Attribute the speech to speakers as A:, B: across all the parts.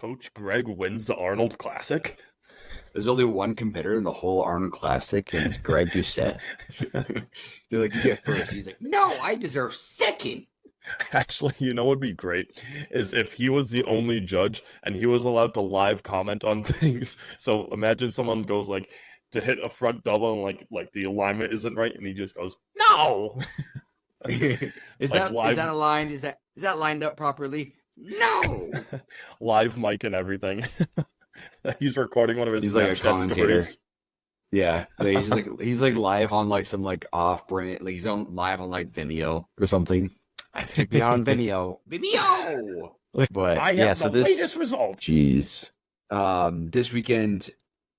A: Coach Greg wins the Arnold Classic.
B: There's only one competitor in the whole Arnold Classic, and it's Greg Doucette. They're like, you get first. He's like, no, I deserve second.
A: Actually, you know what would be great is if he was the only judge and he was allowed to live comment on things. So imagine someone goes like to hit a front double and like the alignment isn't right, and he just goes, no.
B: Is
A: Like
B: that
A: live,
B: is that aligned? Is that lined up properly? No.
A: live mic and everything. He's recording one of his
B: He's like a
A: Snapchat
B: commentator.
A: stories.
B: Yeah, like, he's like live on like some like off-brand. Like he's on live on like Vimeo or something. I check me out on Vimeo. Vimeo. But
A: I
B: yeah,
A: have
B: so
A: the
B: this
A: latest results.
B: Jeez. This weekend,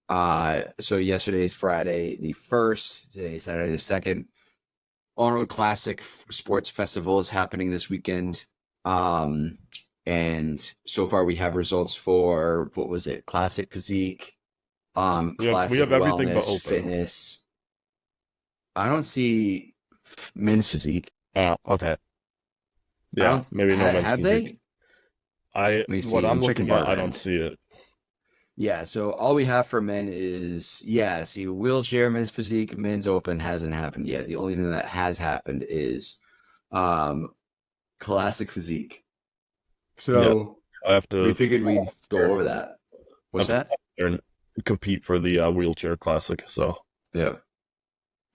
B: so yesterday is Friday the 1st, today is Saturday the 2nd. Arnold Classic Sports Festival is happening this weekend. And so far we have results for, what was it? Classic Physique, Classic
A: we have everything
B: Wellness,
A: but open.
B: Fitness. I don't see Men's Physique.
A: Oh, okay. Yeah, maybe no men's
B: have
A: physique.
B: Let me see.
A: What I'm
B: checking
A: looking at,
B: our
A: I don't
B: end.
A: see it.
B: Yeah, so all we have for men is, see, wheelchair, men's physique, men's open hasn't happened yet. The only thing that has happened is Classic Physique. So
A: I have to
B: we figured we'd go over that. What's that?
A: Compete for the wheelchair classic. So
B: Yeah.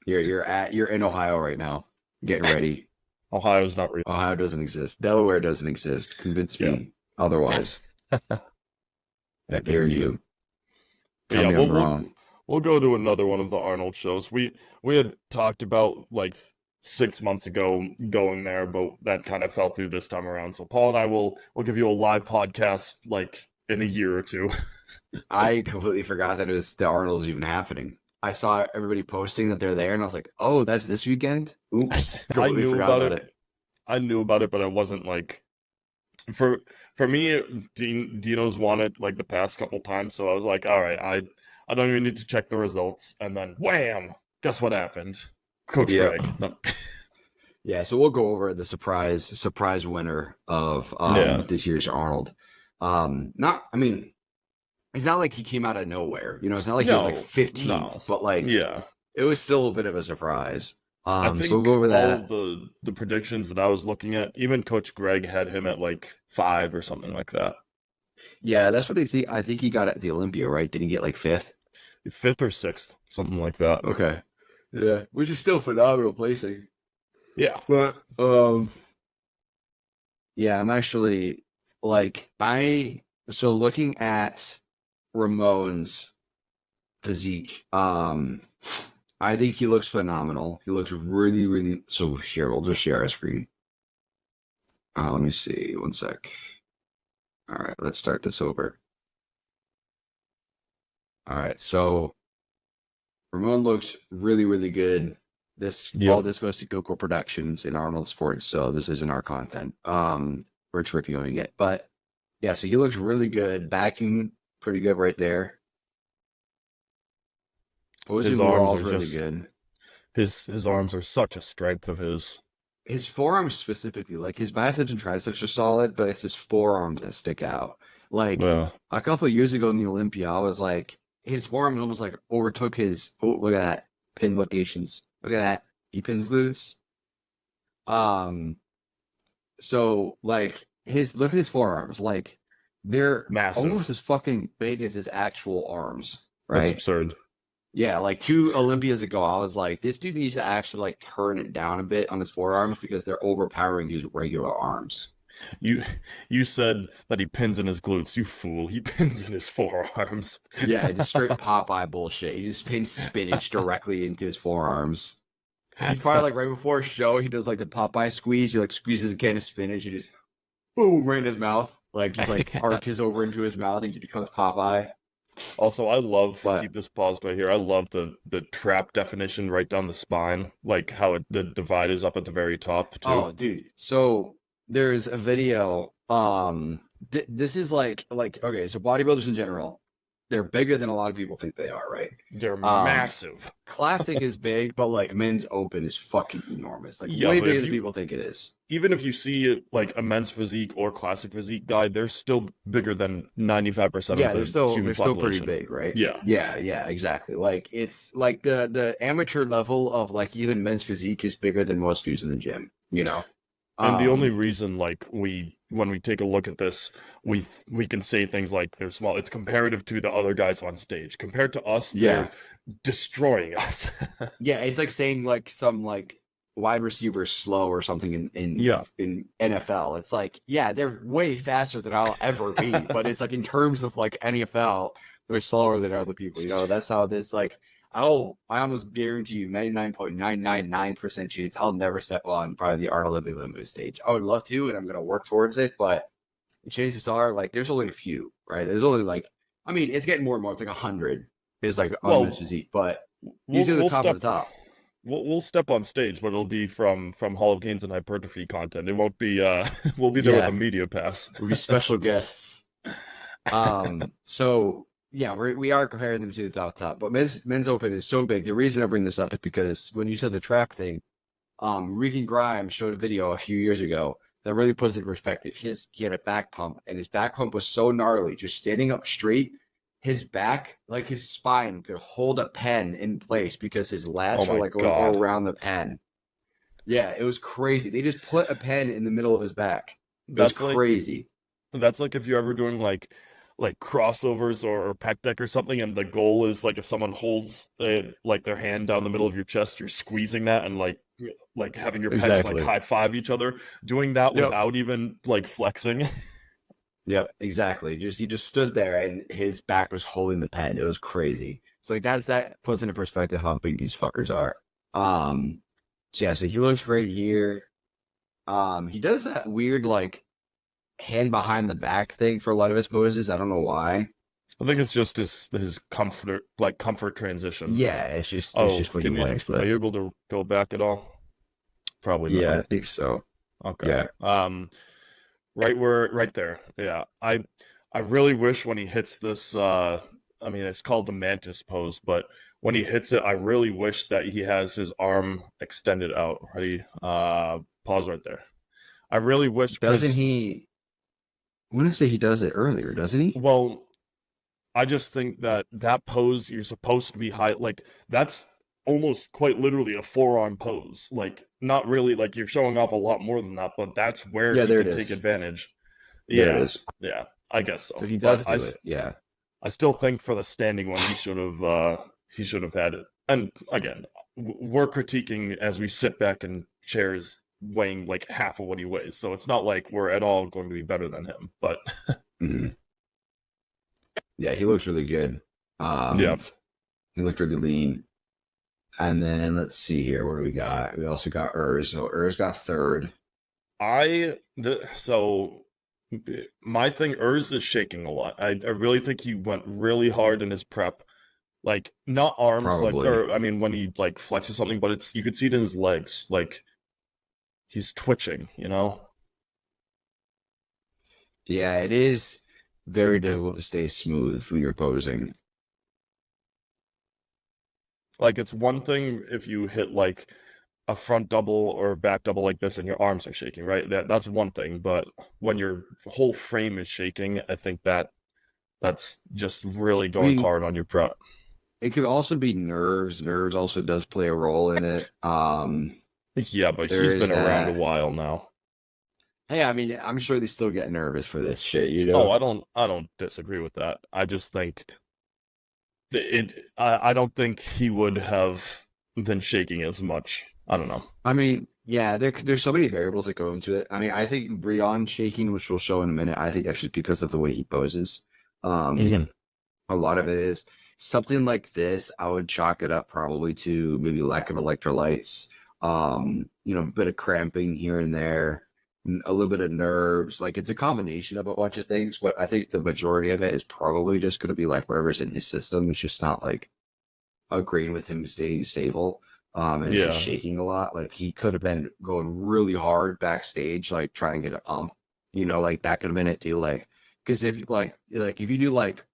B: You're in Ohio right now, getting ready.
A: Ohio's not real.
B: Ohio doesn't exist. Delaware doesn't exist. Convince me otherwise. I dare you. Tell me I'm wrong.
A: We'll go to another one of the Arnold shows. We had talked about like 6 months ago going there, but that kind of fell through this time around. So Paul and I will give you a live podcast like in a year or two.
B: I completely forgot that the Arnold's even happening. I saw everybody posting that they're there, and I was like, "Oh, that's this weekend." Oops,
A: I knew about it. I knew about it, but I wasn't like for me. Dino's won it like the past couple times, so I was like, "All right, I don't even need to check the results." And then, wham! Guess what happened? Coach Greg. No.
B: Yeah, so we'll go over the surprise winner of this year's Arnold. It's not like he came out of nowhere. You know, it's not like he was like 15th, but like it was still a bit of a surprise.
A: I think
B: so we'll go over that.
A: All the predictions that I was looking at, even Coach Greg had him at like 5 or something like that.
B: Yeah, that's what I think. I think he got at the Olympia, right? Did he get like 5th?
A: 5th or 6th, something like that.
B: Okay. Yeah, which is still phenomenal placing.
A: Yeah.
B: But I'm actually like looking at Ramon's physique, I think he looks phenomenal. He looks really, really. So here, we'll just share our screen. Let me see. One sec. All right, let's start this over. All right, so Ramon looks really, really good. All this goes to GoPro Productions in Arnold Sports, so this isn't our content. We're reviewing it, but yeah, so he looks really good. Backing pretty good right there.
A: His arms are
B: really good.
A: His arms are such a strength of his.
B: His forearms specifically, like his biceps and triceps are solid, but it's his forearms that stick out. Like a couple of years ago in the Olympia, I was like, his forearms almost like overtook his. Oh, look at that pin locations. Look at that. He pins glutes. So like look at his forearms. Like they're
A: massive,
B: almost as fucking big as his actual arms. Right?
A: That's absurd.
B: Yeah, like 2 Olympias ago, I was like, this dude needs to actually like turn it down a bit on his forearms because they're overpowering his regular arms.
A: You said that he pins in his glutes. You fool. He pins in his forearms.
B: Yeah, just straight Popeye bullshit. He just pins spinach directly into his forearms. He's probably like right before a show, he does like the Popeye squeeze. He like squeezes a can of spinach and just boom right in his mouth. Like just like arches over into his mouth and he becomes Popeye.
A: Also, I love, keep this paused right here, I love the trap definition right down the spine, like how the divide is up at the very top, too.
B: Oh, dude. So, there's a video, this is like, okay, so bodybuilders in general, they're bigger than a lot of people think they are, right?
A: They're
B: Um,
A: massive.
B: Classic is big, but like men's open is fucking enormous. Like
A: Yeah,
B: way
A: but
B: bigger
A: if
B: than
A: you
B: people think it is.
A: even if you see like a men's physique or classic physique guy, they're still bigger than 95% of
B: Yeah,
A: the
B: they're
A: human
B: still pretty
A: population.
B: big, right?
A: Yeah.
B: Yeah, exactly. Like it's like the amateur level of like even men's physique is bigger than most dudes in the gym, you know.
A: And the only
B: Um,
A: reason, like, when we take a look at this, we can say things like they're small. It's comparative to the other guys on stage. Compared to us, they're
B: yeah.
A: destroying us.
B: Yeah, it's like saying like some like wide receiver slow or something
A: Yeah.
B: in NFL. It's like, yeah, they're way faster than I'll ever be, but it's like in terms of like NFL, they're slower than other people. You know, that's how this like I almost guarantee you 99.999% chance I'll never step on probably the Arnold Limited stage. I would love to, and I'm gonna work towards it, but chances are like there's only a few, right? There's only like I mean, it's getting more and more. It's like 100 is like on men's
A: Well,
B: physique, but these
A: we'll
B: are the
A: we'll
B: top of
A: step
B: the top.
A: we'll step on stage, but it'll be from Hall of Gains and hypertrophy content. It won't be we'll be there with a
B: Yeah,
A: media pass.
B: we'll be special guests. So yeah, we are comparing them to the top, but men's open is so big. The reason I bring this up is because when you said the track thing, Regan Grimes showed a video a few years ago that really puts it in perspective. He had a back pump, and his back pump was so gnarly, just standing up straight. His back, like his spine, could hold a pen in place because his
A: Oh
B: lats were
A: my
B: like going
A: God.
B: around the pen. Yeah, it was crazy. They just put a pen in the middle of his back. It was
A: That's like
B: crazy.
A: That's like if you're ever doing like crossovers or pec deck or something, and the goal is like if someone holds like their hand down the middle of your chest, you're squeezing that and like having your pecs like
B: Exactly.
A: high five each other, doing that
B: Yep.
A: without even like flexing.
B: Yep. Exactly. Just he just stood there and his back was holding the pen. It was crazy. So like that puts into perspective how big these fuckers are. Um. So yeah. So he looks right here. He does that weird like hand behind the back thing for a lot of his poses. I don't know why.
A: I think it's just his comfort transition.
B: Yeah. It's
A: Oh,
B: just what he likes.
A: are
B: But
A: you able to go back at all? Probably
B: yeah,
A: not.
B: I think so.
A: Okay.
B: Yeah.
A: Right there. Yeah. I really wish when he hits this I mean it's called the mantis pose, but when he hits it, I really wish that he has his arm extended out. Ready? Pause right there. I really wish
B: Doesn't
A: because
B: he? I want to say he does it earlier, doesn't he?
A: well, I just think that that pose you're supposed to be high like that's almost quite literally a forearm pose. Like not really like you're showing off a lot more than that, but that's where
B: Yeah,
A: he
B: there it
A: can take
B: is.
A: advantage.
B: There it
A: Yeah,
B: is.
A: yeah, I guess
B: So
A: so.
B: he
A: But
B: does do it. Yeah.
A: I still think for the standing one he should have had it. And again, we're critiquing as we sit back in chairs weighing like half of what he weighs. So it's not like we're at all going to be better than him. But
B: Mhm. Yeah, he looks really good.
A: yeah,
B: Um, he looked really lean. And then let's see here. What do we got? We also got Urs. So Urs got third.
A: so my thing Urs is shaking a lot. I really think he went really hard in his prep. Like not arms like
B: Probably.
A: or I mean when he like flexes something, but it's you could see it in his legs. Like he's twitching, you know?
B: Yeah, it is very difficult to stay smooth when you're posing.
A: Like it's one thing if you hit like a front double or back double like this and your arms are shaking, right? That's one thing, but when your whole frame is shaking, I think that's just really
B: I
A: going
B: mean,
A: hard on your prep.
B: it could also be nerves. Nerves also does play a role in it.
A: Yeah, but
B: There
A: he's
B: is
A: been around a
B: that.
A: while now.
B: Hey, I mean, I'm sure they still get nervous for this shit, you
A: Oh,
B: know?
A: I don't disagree with that. I just think I don't think he would have been shaking as much. I don't know.
B: I mean, yeah, there's so many variables that go into it. I mean, I think Brion shaking, which we'll show in a minute, I think actually because of the way he poses. Um,
A: Mhm.
B: a lot of it is something like this. I would chalk it up probably to maybe lack of electrolytes. A bit of cramping here and there, a little bit of nerves. Like it's a combination of a bunch of things, but I think the majority of it is probably just going to be like whatever's in his system. It's just not like agreeing with him staying stable. And it's just
A: Yeah.
B: shaking a lot. Like he could have been going really hard backstage, like trying to get a like that could have been it too. Like, because if if you do like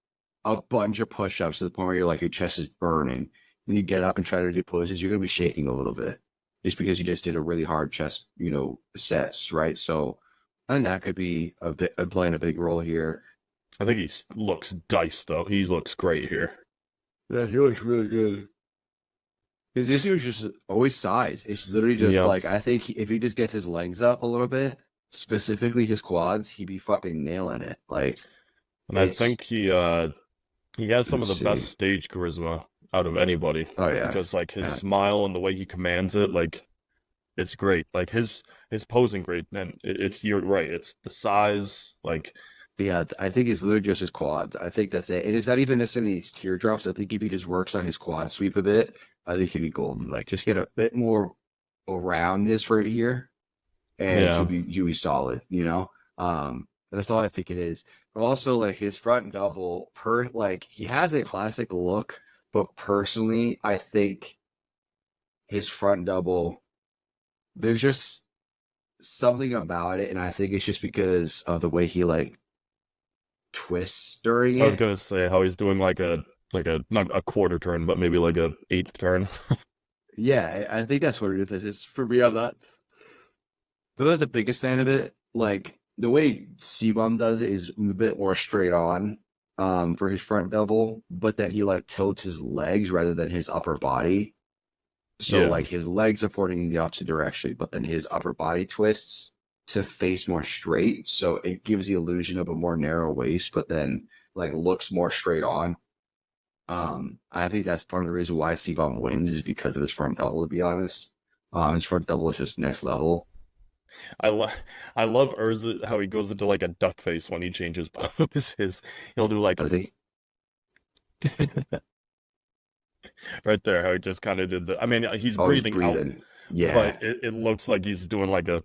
B: a bunch of push-ups to the point where you're like, your chest is burning, and you get up and try to do poses, you're going to be shaking a little bit. Just because you just did a really hard chest, sets, right? So I think that could be playing a big role here.
A: I think he looks diced though. He looks great here.
B: Yeah, he looks really good. His issue is just always size. It's literally just like, I think if he just gets his legs up a little bit, specifically his quads, he'd be fucking nailing it. Like,
A: and I think he has some of the best stage charisma out of anybody.
B: Oh yeah,
A: because like his smile and the way he commands it, like it's great. Like his posing great, and you're right. It's the size, like.
B: Yeah, I think it's literally just his quads. I think that's it. And it's not even necessarily his teardrops. I think if he just works on his quad sweep a bit, I think he'd be golden. Like, just get a bit more around this right here, and he'll be solid, That's all I think it is. But also, like, his front double, he has a classic look, but personally, I think his front double, there's just something about it, and I think it's just because of the way he, twists during it.
A: I was gonna say how he's doing like a not a quarter turn, but maybe like a eighth turn.
B: Yeah, I think that's what it is. It's for me on that. So that's the biggest fan of it. Like the way C-Bum does it is a bit more straight on for his front double, but that he tilts his legs rather than his upper body. So his legs are pointing in the opposite direction, but then his upper body twists to face more straight, so it gives the illusion of a more narrow waist, but then looks more straight on. I think that's part of the reason why C-Bum wins is because of his front double, to be honest. His front double is just next level.
A: I love Urza, how he goes into a duck face when he changes poses. He'll do right there, how he just kind of did the. I mean, he's breathing out.
B: Yeah,
A: but it looks like he's doing a.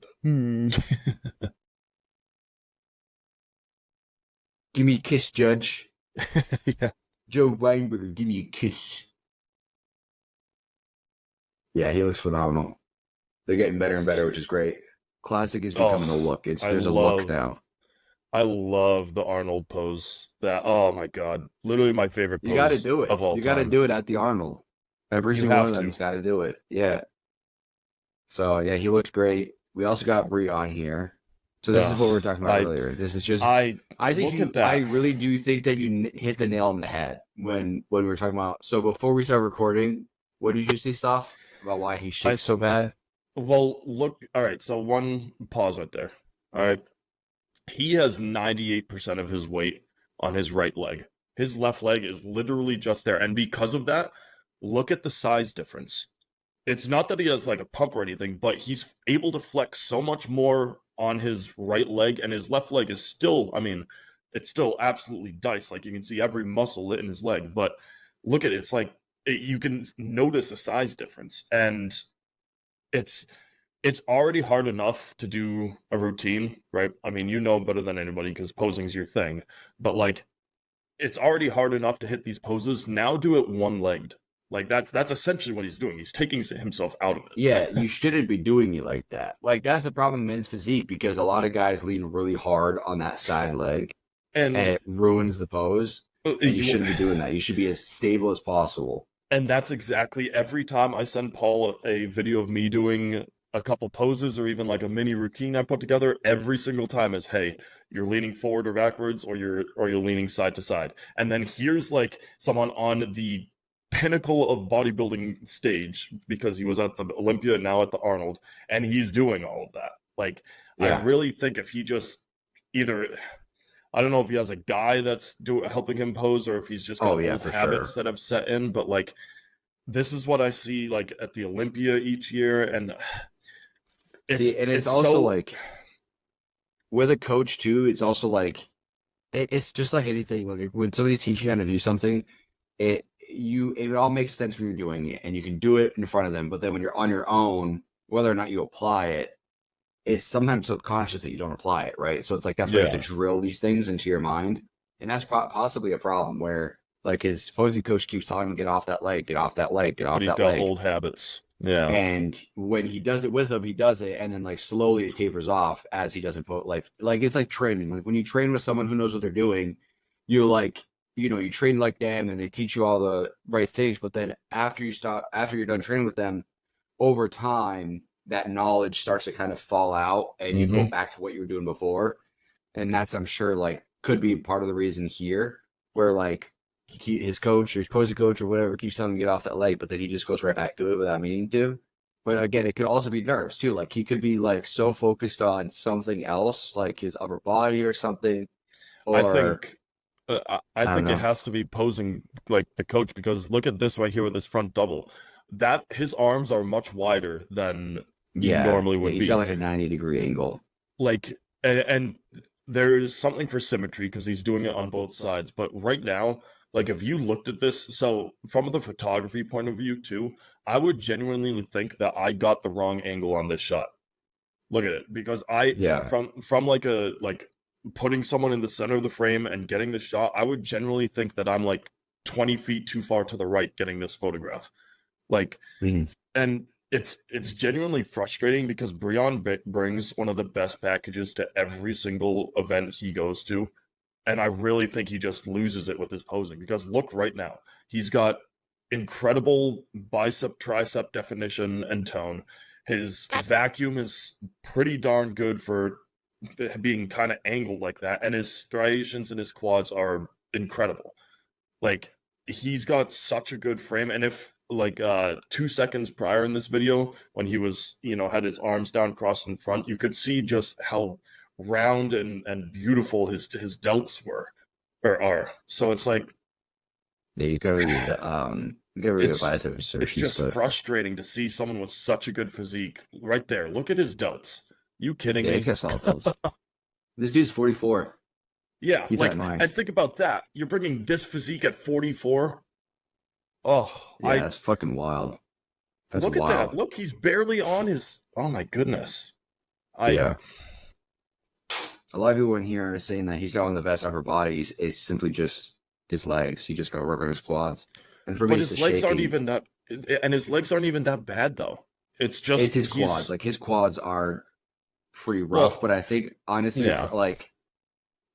B: Give me a kiss, Judge.
A: Yeah.
B: Joe Weinberger, give me a kiss. Yeah, he looks phenomenal. They're getting better and better, which is great. Classic is becoming a look. There's a look now.
A: I love the Arnold pose. Oh my god, literally my favorite pose.
B: You got to do it.
A: Of all
B: you got to do it at the Arnold. Every single one of them's got to do it. Yeah. So yeah, he looks great. We also got Brie on here. So this is what we were talking about earlier. This is just. I really do think that you hit the nail on the head when we were talking about. So before we start recording, what did you say, Stoph, about why he shakes so bad?
A: Well, look. All right. So one pause right there. All right. He has 98% of his weight on his right leg. His left leg is literally just there, and because of that, look at the size difference. It's not that he has a pump or anything, but he's able to flex so much more on his right leg, and his left leg is still, it's still absolutely diced. You can see every muscle in his leg, but look at it. It's you can notice a size difference, and it's already hard enough to do a routine, right? You know better than anybody because posing's your thing, but it's already hard enough to hit these poses. Now do it one-legged. That's essentially what he's doing. He's taking himself out of it.
B: Yeah, you shouldn't be doing it like that. That's the problem in men's physique because a lot of guys lean really hard on that side leg, and it ruins the pose. And you shouldn't be doing that. You should be as stable as possible.
A: And that's exactly every time I send Paul a video of me doing a couple poses or even a mini routine I put together, every single time is, hey, you're leaning forward or backwards or you're leaning side to side. And then here's someone on the pinnacle of bodybuilding stage because he was at the Olympia and now at the Arnold, and he's doing all of that. I really think if he just either, I don't know if he has a guy that's helping him pose or if he's just got old habits that have set in, but this is what I see at the Olympia each year, and
B: it's also with a coach too. It's also it's just like anything. When somebody teaches you how to do something, it all makes sense when you're doing it, and you can do it in front of them. But then when you're on your own, whether or not you apply it, it's sometimes subconscious that you don't apply it, right? So it's that's why you have to drill these things into your mind, and that's possibly a problem where his posing coach keeps telling him get off that leg, get off that leg, get off that leg.
A: He's got old habits. Yeah.
B: And when he does it with him, he does it, and then slowly it tapers off as he doesn't put it's like training. When you train with someone who knows what they're doing, you you train like them and they teach you all the right things, but then after you're done training with them, over time, that knowledge starts to kind of fall out and you go back to what you were doing before. And that's, I'm sure, like, could be part of the reason here where, like, his coach or his opposing coach or whatever keeps telling him to get off that leg, but then he just goes right back to it without meaning to. But again, it could also be nerves too. Like, he could be, like, so focused on something else, like his upper body or something.
A: I
B: Or
A: think I
B: I don't
A: think it
B: know.
A: has to be posing like the coach, because look at this right here with his front double. That his arms are much wider than you
B: Yeah.
A: normally
B: Yeah,
A: would
B: he's got
A: be.
B: like a 90-degree angle.
A: Like, and there's something for symmetry because he's doing it on both sides. But right now, like if you looked at this, so from the photography point of view too, I would genuinely think that I got the wrong angle on this shot. Look at it, because I
B: Yeah.
A: from like putting someone in the center of the frame and getting the shot, I would generally think that I'm like 20 feet too far to the right getting this photograph. Like,
B: Mhm.
A: and it's genuinely frustrating because Breon brings one of the best packages to every single event he goes to, and I really think he just loses it with his posing. Because look right now, he's got incredible bicep tricep definition and tone. His vacuum is pretty darn good for being kind of angled like that, and his striations in his quads are incredible. Like, he's got such a good frame, and if like 2 seconds prior in this video when he was had his arms down crossed in front, you could see just how round and beautiful his delts were or are. So it's like
B: Yeah, you got really good
A: it's
B: bicep
A: it's
B: insertions,
A: just
B: but
A: frustrating to see someone with such a good physique right there. Look at his delts. You kidding
B: yeah, he
A: me?
B: got solid builds. This dude's 44.
A: Yeah,
B: Keep that in
A: like,
B: mind.
A: and think about that. You're bringing this physique at 44. Oh,
B: Yeah, that's fucking wild. That's
A: look at that.
B: wild.
A: Look, he's barely on his. Oh my goodness. I
B: Yeah. A lot of people in here are saying that he's got one of the best upper bodies. It's simply just his legs. He just got to work on his quads. And for me,
A: But
B: it's the
A: his legs aren't
B: shaking.
A: even that, and his legs aren't even that bad though. It's
B: It's
A: just
B: his quads.
A: he's
B: Like, his quads are pretty rough, but
A: well,
B: I think, honestly,
A: yeah.
B: like,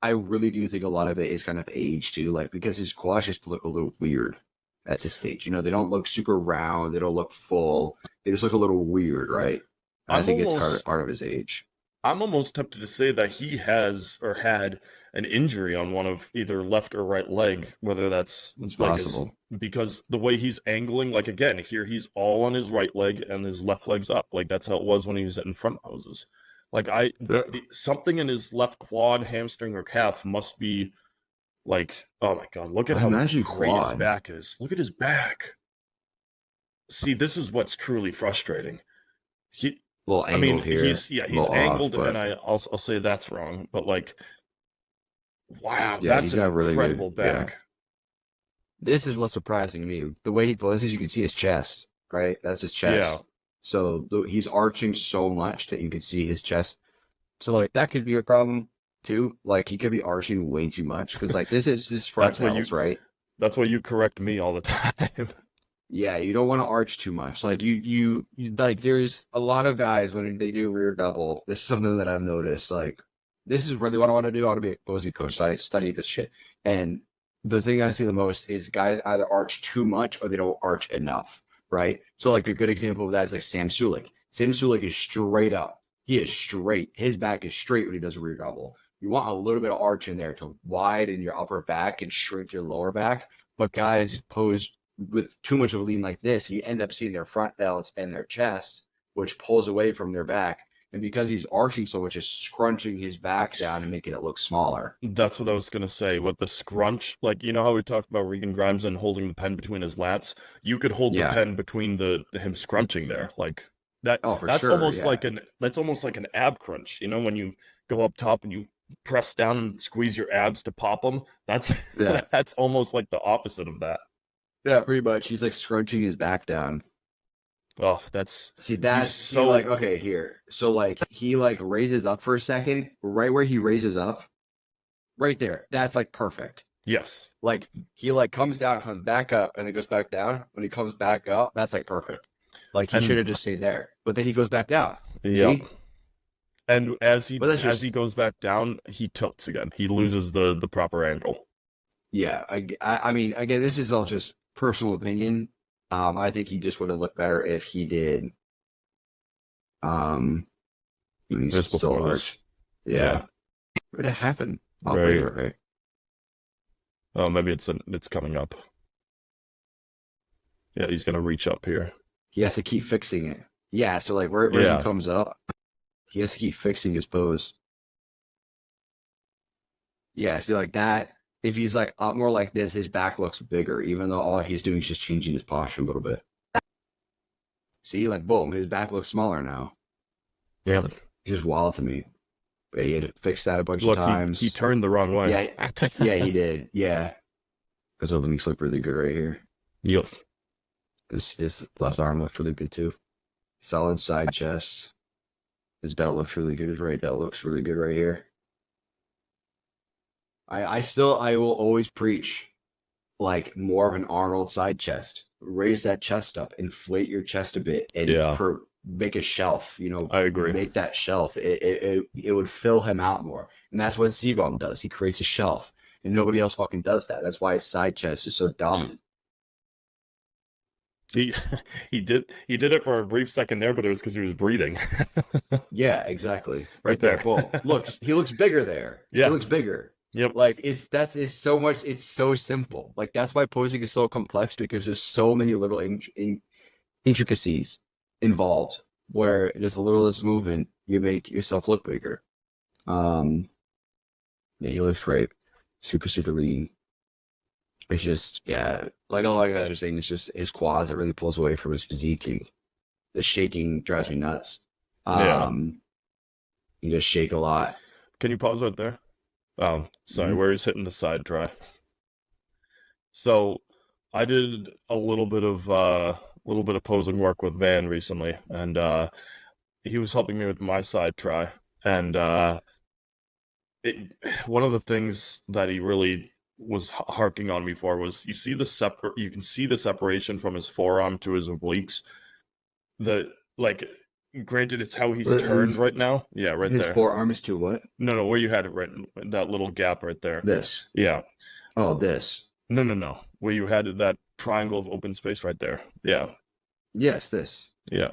B: I really do think a lot of it is kind of age too, like, because his quads just look a little weird at this stage. They don't look super round. They don't look full. They just look a little weird, right? And I
A: I'm
B: think it's
A: almost
B: part of his age.
A: I'm almost tempted to say that he has or had an injury on one of either left or right leg, whether that's
B: It's
A: like his,
B: possible.
A: because the way he's angling, like again, here he's all on his right leg and his left leg's up. Like that's how it was when he was in front poses. Like
B: Yeah.
A: something in his left quad, hamstring, or calf must be like, oh my god, look at
B: I
A: how
B: imagine
A: great his
B: quad.
A: back is. Look at his back. See, this is what's truly frustrating. He,
B: A little
A: I
B: angled
A: mean,
B: here, a
A: he's
B: little off,
A: angled, and
B: but
A: I'll say that's wrong. But like, wow,
B: yeah,
A: that's
B: he's
A: an
B: got really good.
A: incredible
B: Yeah.
A: back.
B: This is what's surprising me. The way he poses, you can see his chest, right? That's his
A: Yeah,
B: chest. So he's arching so much that you can see his chest. So like that could be a problem too. Like he could be arching way too much because like this is his front
A: that's what you
B: delts, right?
A: that's what you correct me all the time.
B: Yeah, you don't want to arch too much. Like you like there's a lot of guys when they do rear double. This is something that I've noticed. Like this is really what I want to do. I want to be a posing coach. So I study this shit. And the thing I see the most is guys either arch too much or they don't arch enough. Right. So like a good example of that is like Sam Sulek. Sam Sulek is straight up. He is straight. His back is straight when he does a rear double. You want a little bit of arch in there to widen your upper back and shrink your lower back. But guys pose with too much of a lean like this, you end up seeing their front delts and their chest, which pulls away from their back. And because he's arching so much, it's scrunching his back down and making it look smaller.
A: That's what I was gonna say with the scrunch. Like, you know how we talked about Regan Grimes and holding the pen between his lats? You could hold the
B: Yeah.
A: pen between the him scrunching there. Like that
B: Oh, for
A: that's
B: sure.
A: almost
B: Yeah.
A: like an ab crunch. You know, when you go up top and you press down and squeeze your abs to pop them. That's
B: Yeah.
A: that's almost like the opposite of that.
B: Yeah, pretty much. He's like scrunching his back down.
A: Oh, that's
B: See,
A: he's
B: see, like,
A: so
B: okay, here. So, like, he, like, raises up for a second, right where he raises up, right there. That's, like, perfect.
A: yes.
B: Like, he, like, comes down, comes back up, and then goes back down. When he comes back up, that's, like, perfect. Like, he should
A: And
B: have just stayed there. But then he goes back down.
A: yeah.
B: See?
A: And
B: But that's
A: as
B: just,
A: he goes back down, he tilts again. He loses the proper angle.
B: Yeah, I mean, again, this is all just personal opinion. I think he just would have looked better if he did. Um, he's
A: Just
B: still
A: before this.
B: large. Yeah. What happened? Oh,
A: Right.
B: right.
A: Oh, maybe it's coming up. Yeah, he's gonna reach up here.
B: He has to keep fixing it. Yeah, so like where he
A: Yeah.
B: comes up, he has to keep fixing his pose. Yeah, so like that. If he's like up more like this, his back looks bigger, even though all he's doing is just changing his posture a little bit. See, like boom, his back looks smaller now.
A: Yeah.
B: He just wild to me. But he had to fix that a bunch
A: Look,
B: of times.
A: he turned the wrong way.
B: Yeah, he did. Yeah. Because openings look really good right here.
A: Yep.
B: His left arm looks really good too. Solid side chest. His belt looks really good. His right belt looks really good right here. I will always preach like more of an Arnold side chest. Raise that chest up, inflate your chest a bit, and make a shelf.
A: I agree.
B: Make that shelf. It would fill him out more, and that's what C-Bomb does. He creates a shelf, and nobody else fucking does that. That's why his side chest is so dominant.
A: He did it for a brief second there, but it was because he was breathing.
B: Yeah, exactly.
A: Right there.
B: Boom. He looks bigger there.
A: Yeah.
B: He looks bigger.
A: Yep.
B: Like it's so much. It's so simple. Like that's why posing is so complex, because there's so many little intricacies involved. Where just a little less movement, you make yourself look bigger. Yeah, he looks great. Super lean. It's just, yeah, like all I guys are saying, it's just his quads that really pulls away from his physique. And the shaking drives me nuts. You just shake a lot.
A: Can you pause right there? Sorry, where he's hitting the side try. So I did a little bit of posing work with Van recently, and he was helping me with my side try. And one of the things that he really was harking on me for was you can see the separation from his forearm to his obliques. Granted, it's how he's turned right now. Yeah, right there.
B: His forearm is to what?
A: No, where you had it right, that little gap right there.
B: This.
A: Yeah.
B: Oh, this.
A: No. Where you had that triangle of open space right there. Yeah.
B: Yes, this.
A: Yeah.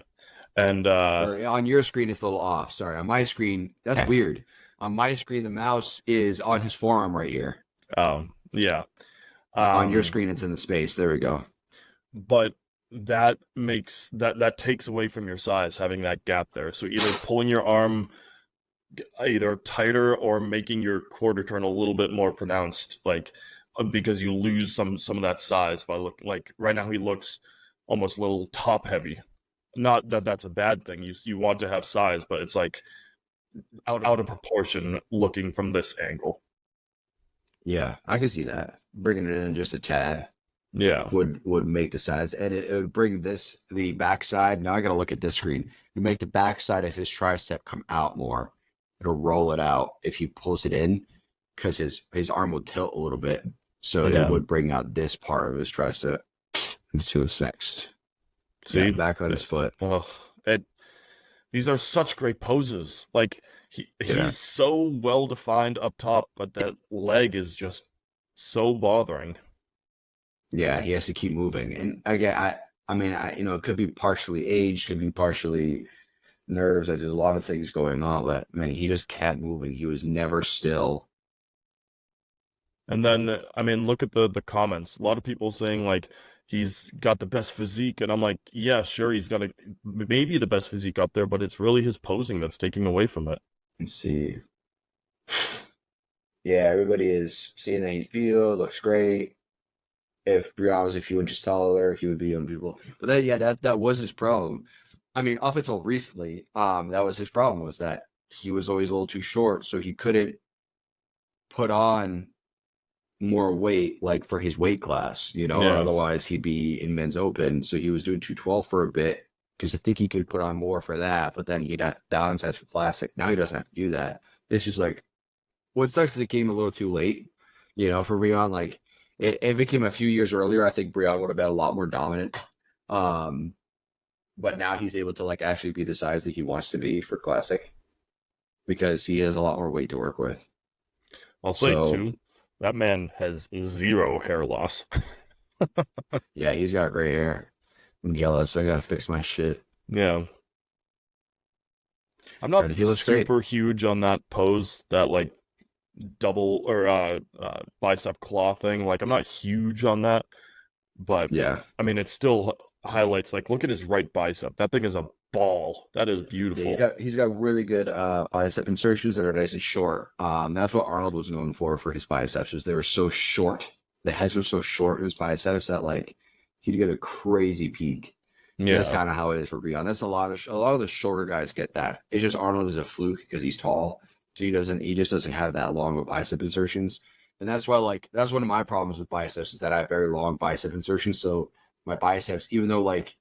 A: And
B: on your screen it's a little off. Sorry. On my screen, that's weird. On my screen, the mouse is on his forearm right here.
A: Yeah.
B: On your screen, it's in the space. There we go.
A: But that makes that takes away from your size, having that gap there. So either pulling your arm either tighter or making your quarter turn a little bit more pronounced, like because you lose some of that size by like right now he looks almost a little top heavy. Not that that's a bad thing. You want to have size, but it's like out of proportion looking from this angle.
B: Yeah, I can see that. Bringing it in just a tad.
A: Yeah,
B: would make the size, and it would bring the backside. Now I got to look at this screen to make the backside of his tricep come out more. It'll roll it out if he pulls it in, because his arm will tilt a little bit, so it would bring out this part of his tricep. Let's see what's next. See, back on his foot.
A: Oh, these are such great poses. Like he's so well defined up top, but that leg is just so bothering.
B: Yeah, he has to keep moving. And again, I mean, it could be partially age, could be partially nerves. There's a lot of things going on, but man, he just kept moving. He was never still.
A: And then, I mean, look at the comments. A lot of people saying like he's got the best physique, and I'm like, yeah, sure, he's got maybe the best physique up there, but it's really his posing that's taking away from it.
B: Let's see. Yeah, everybody is seeing that he's beautiful, looks great. If Brian was a few inches taller, he would be unbeatable. But then, that was his problem. I mean, up until recently, that was his problem, was that he was always a little too short, so he couldn't put on more weight, like for his weight class, or otherwise he'd be in men's open. So he was doing 212 for a bit, because I think he could put on more for that, but then he got downsides for classic. Now he doesn't have to do that. It's just like, what sucks is it came a little too late, for Brian. Like, if it came a few years earlier, I think Brian would have been a lot more dominant. But now he's able to like actually be the size that he wants to be for classic, because he has a lot more weight to work with.
A: I'll say too, That man has zero hair loss.
B: Yeah, he's got gray hair. I'm jealous. I gotta fix my shit.
A: Yeah. I'm not
B: And he looks great.
A: super huge on that pose, that like double or bicep claw thing. Like I'm not huge on that, but
B: Yeah.
A: I mean it still highlights like look at his right bicep. That thing is a ball. That is
B: Yeah,
A: beautiful.
B: he's got really good bicep insertions that are nice and short. That's what Arnold was known for his biceps, was they were so short. The heads were so short in his biceps that like he'd get a crazy peak. And that's
A: Yeah.
B: kind of how it is for Breon. That's a lot of the shorter guys get that. It's just Arnold is a fluke because he's tall. So he just doesn't have that long of bicep insertions. And that's why like that's one of my problems with biceps is that I have very long bicep insertions. So my biceps, even though like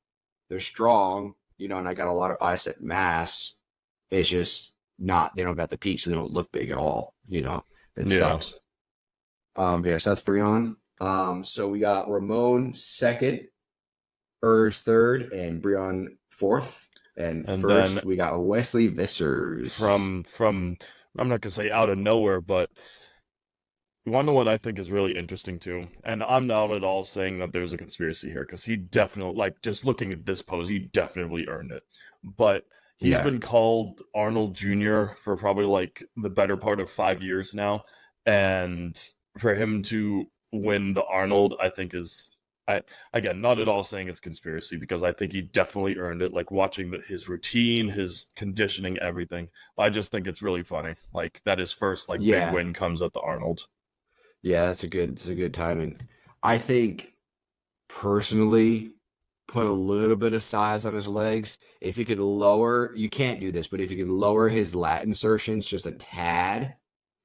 B: they're strong, and I got a lot of bicep mass, it's just not, they don't got the peak, so they don't look big at all. It
A: Yeah.
B: sucks. Yeah, so that's Breon. So we got Ramon second, Urs third, and Breon fourth. And
A: And then
B: first, we got Wesley Vissers.
A: from I'm not gonna say out of nowhere, but you want to know what I think is really interesting too? And I'm not at all saying that there's a conspiracy here, because he definitely, like, just looking at this pose, he definitely earned it. But he's
B: Yeah,
A: been called Arnold Jr. for probably like the better part of 5 years now, and for him to win the Arnold, I think is. I, again, not at all saying it's conspiracy, because I think he definitely earned it. Like watching his routine, his conditioning, everything. I just think it's really funny, like that his first like big
B: yeah,
A: win comes at the Arnold.
B: yeah. It's a good timing. I think personally, put a little bit of size on his legs. If he could lower, you can't do this, but if you could lower his lat insertions just a tad,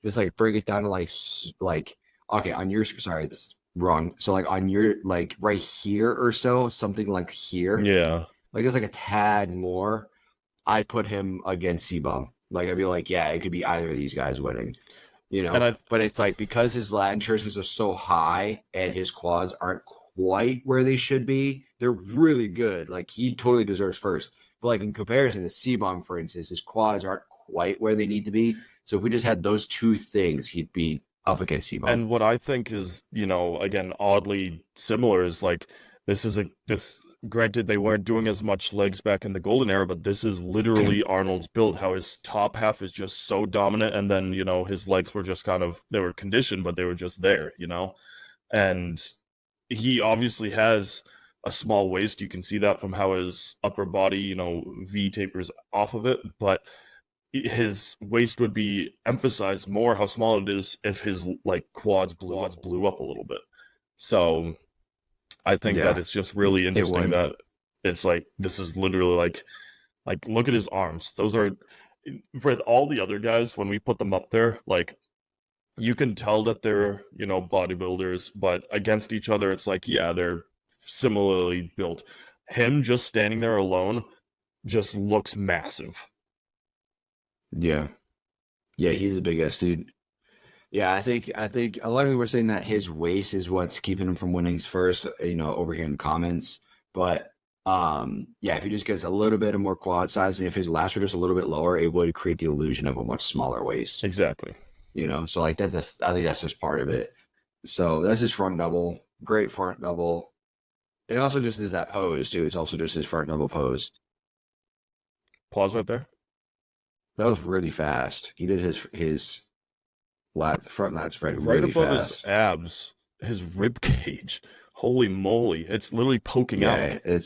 B: just like bring it down to like okay, on your sorry, it's wrong. So like on your like right here or so, something like here,
A: Yeah,
B: like just like a tad more, I put him against C-Bum. Like I'd be like, yeah, it could be either of these guys winning,
A: and I
B: But it's like because his lat insertions are so high and his quads aren't quite where they should be, they're really good. Like he totally deserves first. But like in comparison to C-Bomb, for instance, his quads aren't quite where they need to be. So if we just had those two things, he'd be up against C-Bomb.
A: and what I think is, again, oddly similar is like this. Granted, they weren't doing as much legs back in the golden era, but this is literally Arnold's build. How his top half is just so dominant, and then his legs were just kind of, they were conditioned, but they were just there. And he obviously has a small waist. You can see that from how his upper body, V tapers off of it, but his waist would be emphasized more how small it is if his like quads blew up a little bit. So I think that
B: Yeah,
A: it's just really
B: it
A: interesting
B: would.
A: that it's like this is literally like look at his arms. Those are, with all the other guys, when we put them up there, like you can tell that they're, bodybuilders, but against each other, it's like, yeah, they're similarly built. Him just standing there alone just looks massive.
B: Yeah. Yeah, he's a big ass dude. Yeah, I think a lot of people were saying that his waist is what's keeping him from winning first, over here in the comments. But yeah, if he just gets a little bit of more quad size and if his lats were just a little bit lower, it would create the illusion of a much smaller waist.
A: Exactly.
B: So like that's I think that's just part of it. So that's his front double. Great front double. It also just is that pose too. It's also just his front double pose.
A: Pause right there.
B: That was really fast. He did his front lat spread
A: Right
B: really
A: above his
B: fast.
A: abs, his rib cage. Holy moly. It's literally poking out.
B: Yeah,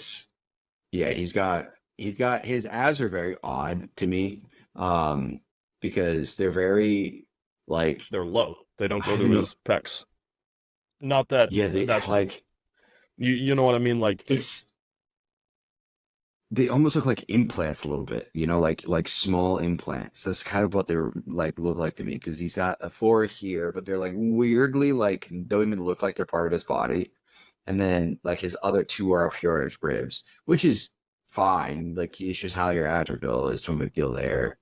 B: yeah, he's got his abs are very odd to me. Because they're very like
A: They're low. They don't
B: I
A: go
B: don't
A: to
B: know.
A: his pecs. Not that
B: Yeah, they
A: that's
B: like
A: you know what I mean? Like,
B: it's they almost look like implants a little bit, like small implants. That's kind of what they were like look like to me because he's got a four here, but they're like weirdly like don't even look like they're part of his body. And then like his other two are up here on his ribs, which is fine. Like it's just how your abs are built. It's no big deal there.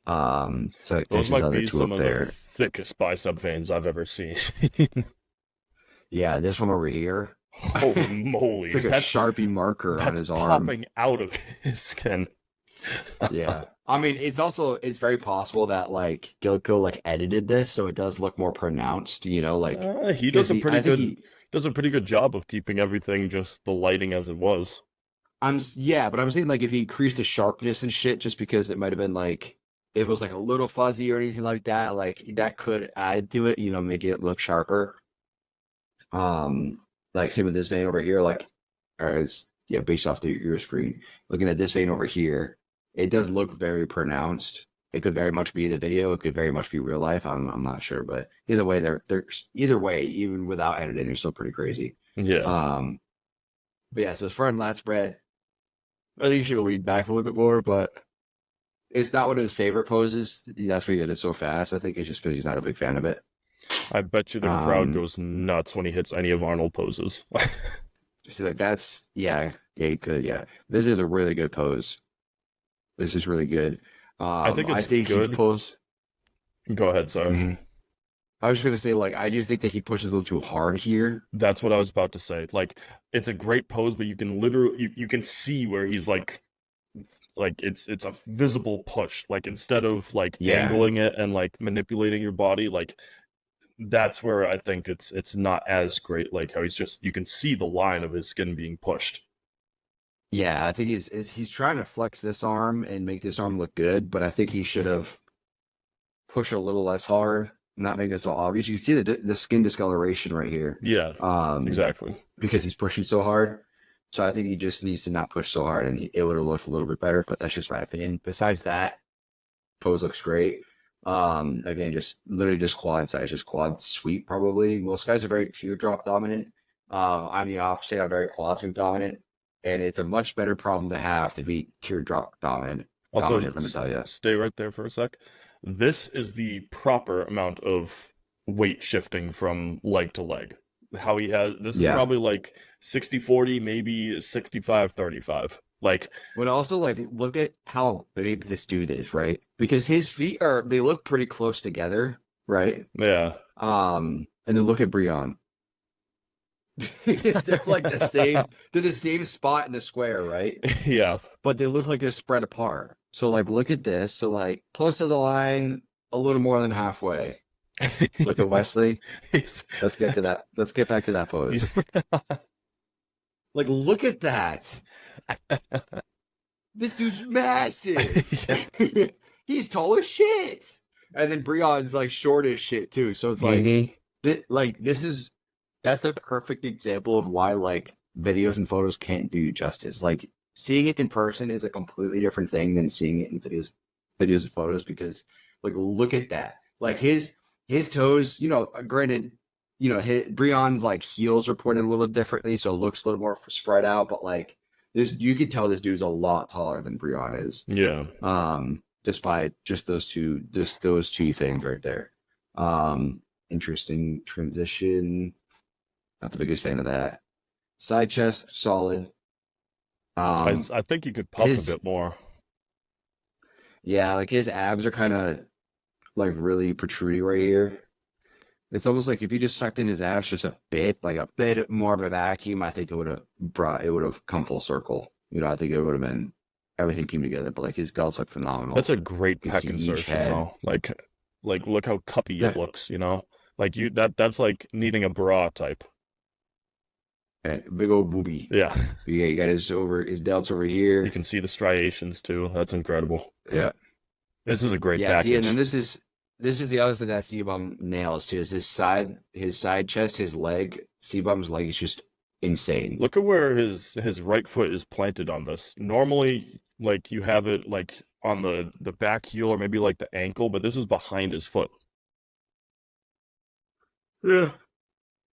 B: So like,
A: those
B: there's his
A: might
B: other
A: be
B: two
A: some
B: up
A: of the
B: there.
A: thickest bicep veins I've ever seen.
B: Yeah, this one over here.
A: Holy
B: It's
A: moly.
B: like a Sharpie marker on
A: That's
B: his arm.
A: popping out of his skin.
B: Yeah. I mean, it's very possible that like Gilco like edited this so it does look more pronounced, like
A: He
B: because
A: does a
B: he
A: pretty
B: I think
A: good
B: he
A: does a pretty good job of keeping everything just the lighting as it was.
B: yeah, but I'm saying like if he increased the sharpness and shit just because it might have been like if it was like a little fuzzy or anything like that, like that could add to it, make it look sharper. Um, like same with this vein over here, like, or it's yeah, based off your screen. Looking at this vein over here, it does look very pronounced. It could very much be the video. It could very much be real life. I'm not sure, but either way, they're either way, even without editing, they're still pretty crazy.
A: Yeah.
B: Um, but yeah, so as far as lat spread, I think you should lean back a little bit more, but it's not one of his favorite poses. That's why he did it so fast. I think it's just because he's not a big fan of it.
A: I bet you the crowd
B: Um,
A: goes nuts when he hits any of Arnold poses.
B: So like that's yeah, you could, yeah. This is a really good pose. This is really good.
A: I think
B: I
A: it's
B: think he
A: good.
B: pulls.
A: Go ahead, sir.
B: Mhm. I was just gonna say, like, I just think that he pushes a little too hard here.
A: That's what I was about to say. Like, it's a great pose, but you can literally you can see where he's like it's a visible push. Like instead of like
B: Yeah,
A: angling it and like manipulating your body, like that's where I think it's not as great. Like how he's just you can see the line of his skin being pushed.
B: yeah. I think he's trying to flex this arm and make this arm look good, but I think he should have pushed a little less hard, not make it so obvious. You can see the skin discoloration right here.
A: Yeah, exactly.
B: Because he's pushing so hard. So I think he just needs to not push so hard, and it would have looked a little bit better. But that's just my opinion. Besides that, pose looks great. Again, just literally just quad size, just quad sweep probably. Most guys are very teardrop dominant. I'm the opposite. I'm very quad sweep dominant, and it's a much better problem to be teardrop dominant.
A: Also,
B: Dominant, let me tell you.
A: stay right there for a sec. This is the proper amount of weight shifting from leg to leg. How he has this is
B: Yeah.
A: probably like 60-40, maybe 65-35. Like,
B: But also, like, look at how big this dude is, right? Because his feet they look pretty close together, right?
A: yeah.
B: And then look at Breon. They're like they're the same spot in the square, right?
A: Yeah.
B: But they look like they're spread apart. So like look at this. So like close to the line, a little more than halfway. Look at Wesley.
A: He's-
B: Let's get to that. Let's get back to that pose. Like look at that. This dude's massive. He's tall as shit. And then Breon's like short as shit too. So it's like that's the perfect example of why like videos and photos can't do justice. Like seeing it in person is a completely different thing than seeing it in videos and photos because like look at that. Like his toes, granted, Breon's like heels are pointed a little differently, so it looks a little more spread out, but like this you could tell this dude's a lot taller than Breon is.
A: Yeah.
B: Despite just those two things right there. Interesting transition. Not the biggest fan of that. Side chest, solid.
A: I think you could pump a bit more.
B: Yeah, like his abs are kind of like really protruding right here. It's almost like if you just sucked in his abs just a bit more of a vacuum, I think it would have come full circle. I think it would have been everything came together. But like his guts look phenomenal.
A: That's a great
B: You
A: pec
B: see each
A: insertion,
B: head.
A: though. Like look how cuppy
B: Yeah.
A: it looks, Like that's like needing a bra type.
B: And big old booby.
A: Yeah.
B: Yeah, you got his delts over here.
A: You can see the striations too. That's incredible.
B: Yeah.
A: This is a great
B: Yeah, see, and
A: package.
B: then this is the other thing that C-Bum nails too, is his side chest, his leg, C-Bum's leg is just insane.
A: Look at where his right foot is planted on this. Normally, like you have it like on the back heel or maybe like the ankle, but this is behind his foot.
B: Yeah.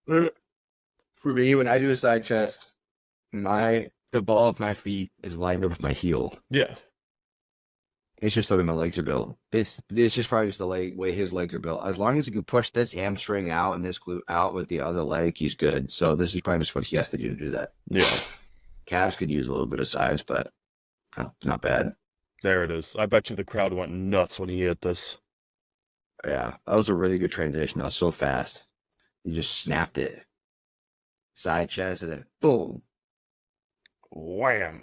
B: For me, when I do a side chest, the ball of my feet is lined up with my heel.
A: Yeah.
B: It's just the way my legs are built. This just probably just the way his legs are built. As long as he can push this hamstring out and this glute out with the other leg, he's good. So this is probably just what he has to do that.
A: Yeah.
B: Calves could use a little bit of size, but not bad.
A: There it is. I bet you the crowd went nuts when he hit this.
B: Yeah, that was a really good transition. That was so fast. He just snapped it. Side chest and then boom.
A: Wham.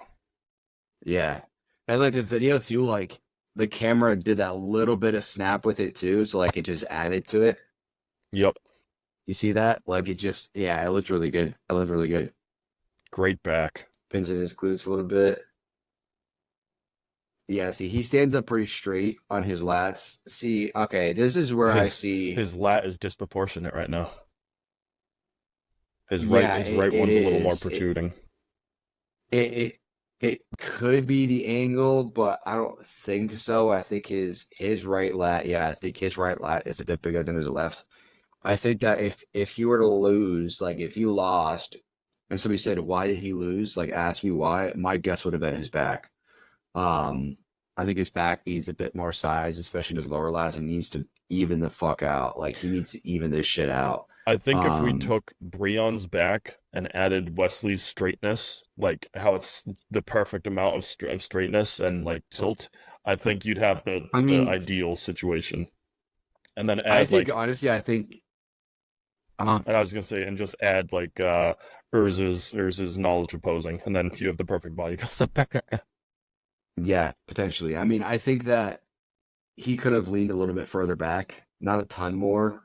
B: Yeah. And like the video too, like the camera did that little bit of snap with it too, so like it just added to it.
A: Yep.
B: You see that? Like it just, yeah, it looked really good. It looked really good.
A: Great back.
B: Pins in his glutes a little bit. Yeah, see, he stands up pretty straight on his lats. See, okay, this is where I see.
A: His lat is disproportionate right now.
B: Yeah,
A: His right
B: it
A: one's a little more
B: is.
A: protruding.
B: It could be the angle, but I don't think so. I think his right lat, yeah, I think his right lat is a bit bigger than his left. I think that if he were to lose, like if he lost, and somebody said, "Why did he lose?" Like, ask me why. My guess would have been his back. Um, I think his back needs a bit more size, especially in his lower lats. He needs to even the fuck out. Like he needs to even this shit out.
A: I think if we
B: Um,
A: took Breon's back and added Wesley's straightness, like how it's the perfect amount of, of straightness and like tilt, I think you'd have
B: I
A: the
B: mean,
A: ideal situation. And then
B: I
A: add
B: think
A: like,
B: honestly, I think. Uh,
A: and I was gonna say, and just add like Urz's knowledge of posing, and then you have the perfect body.
B: yeah, potentially. I mean, I think that he could have leaned a little bit further back, not a ton more,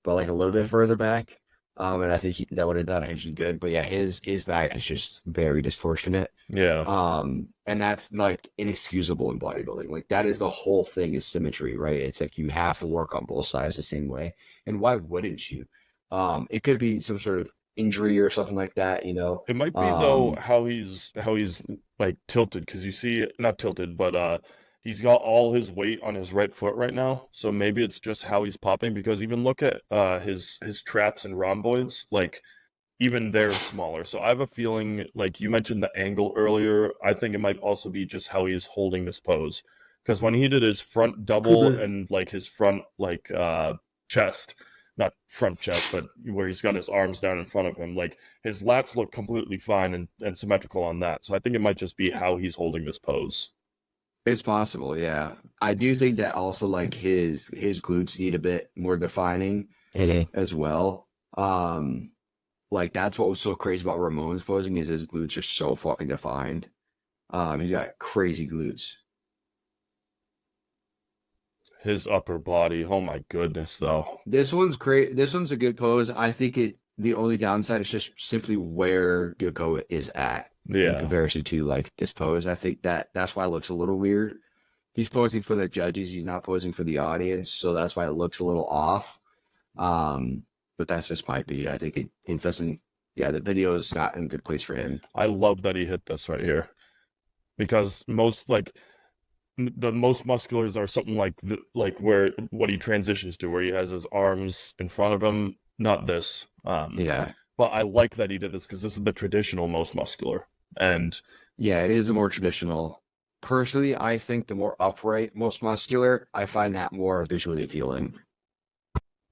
B: but like a little bit further back. And I think that would have done actually good. But yeah, his back is just very disproportionate.
A: Yeah.
B: And that's like inexcusable in bodybuilding. Like that is the whole thing is symmetry, right? It's like you have to work on both sides the same way. And why wouldn't you? It could be some sort of injury or something like that, you know.
A: It might be though how he's like tilted because you see not tilted but he's got all his weight on his right foot right now. So maybe it's just how he's popping because even look at his traps and rhomboids like even they're smaller. So I have a feeling like you mentioned the angle earlier. I think it might also be just how he's holding this pose because when he did his front
B: Could
A: double
B: be.
A: and like his front like chest not front chest, but where he's got his arms down in front of him. Like his lats look completely fine and symmetrical on that. So I think it might just be how he's holding this pose.
B: It's possible, yeah. I do think that also like his glutes need a bit more defining as well. Like that's what was so crazy about Ramon's posing is his glutes are so fucking defined. He's got crazy glutes.
A: His upper body, oh my goodness, though.
B: This one's great. This one's a good pose. I think the only downside is just simply where Gecko is at in
A: Yeah.
B: comparison to like this pose. I think that's why it looks a little weird. He's posing for the judges. He's not posing for the audience, so that's why it looks a little off. But that's just my beat. I think it doesn't. Yeah, the video is not in a good place for him.
A: I love that he hit this right here because most like the most musculars are something like like where what he transitions to, where he has his arms in front of him. Not this.
B: Yeah,
A: But I like that he did this because this is the traditional most muscular, and
B: yeah, it is a more traditional. Personally, I think the more upright, most muscular, I find that more visually appealing.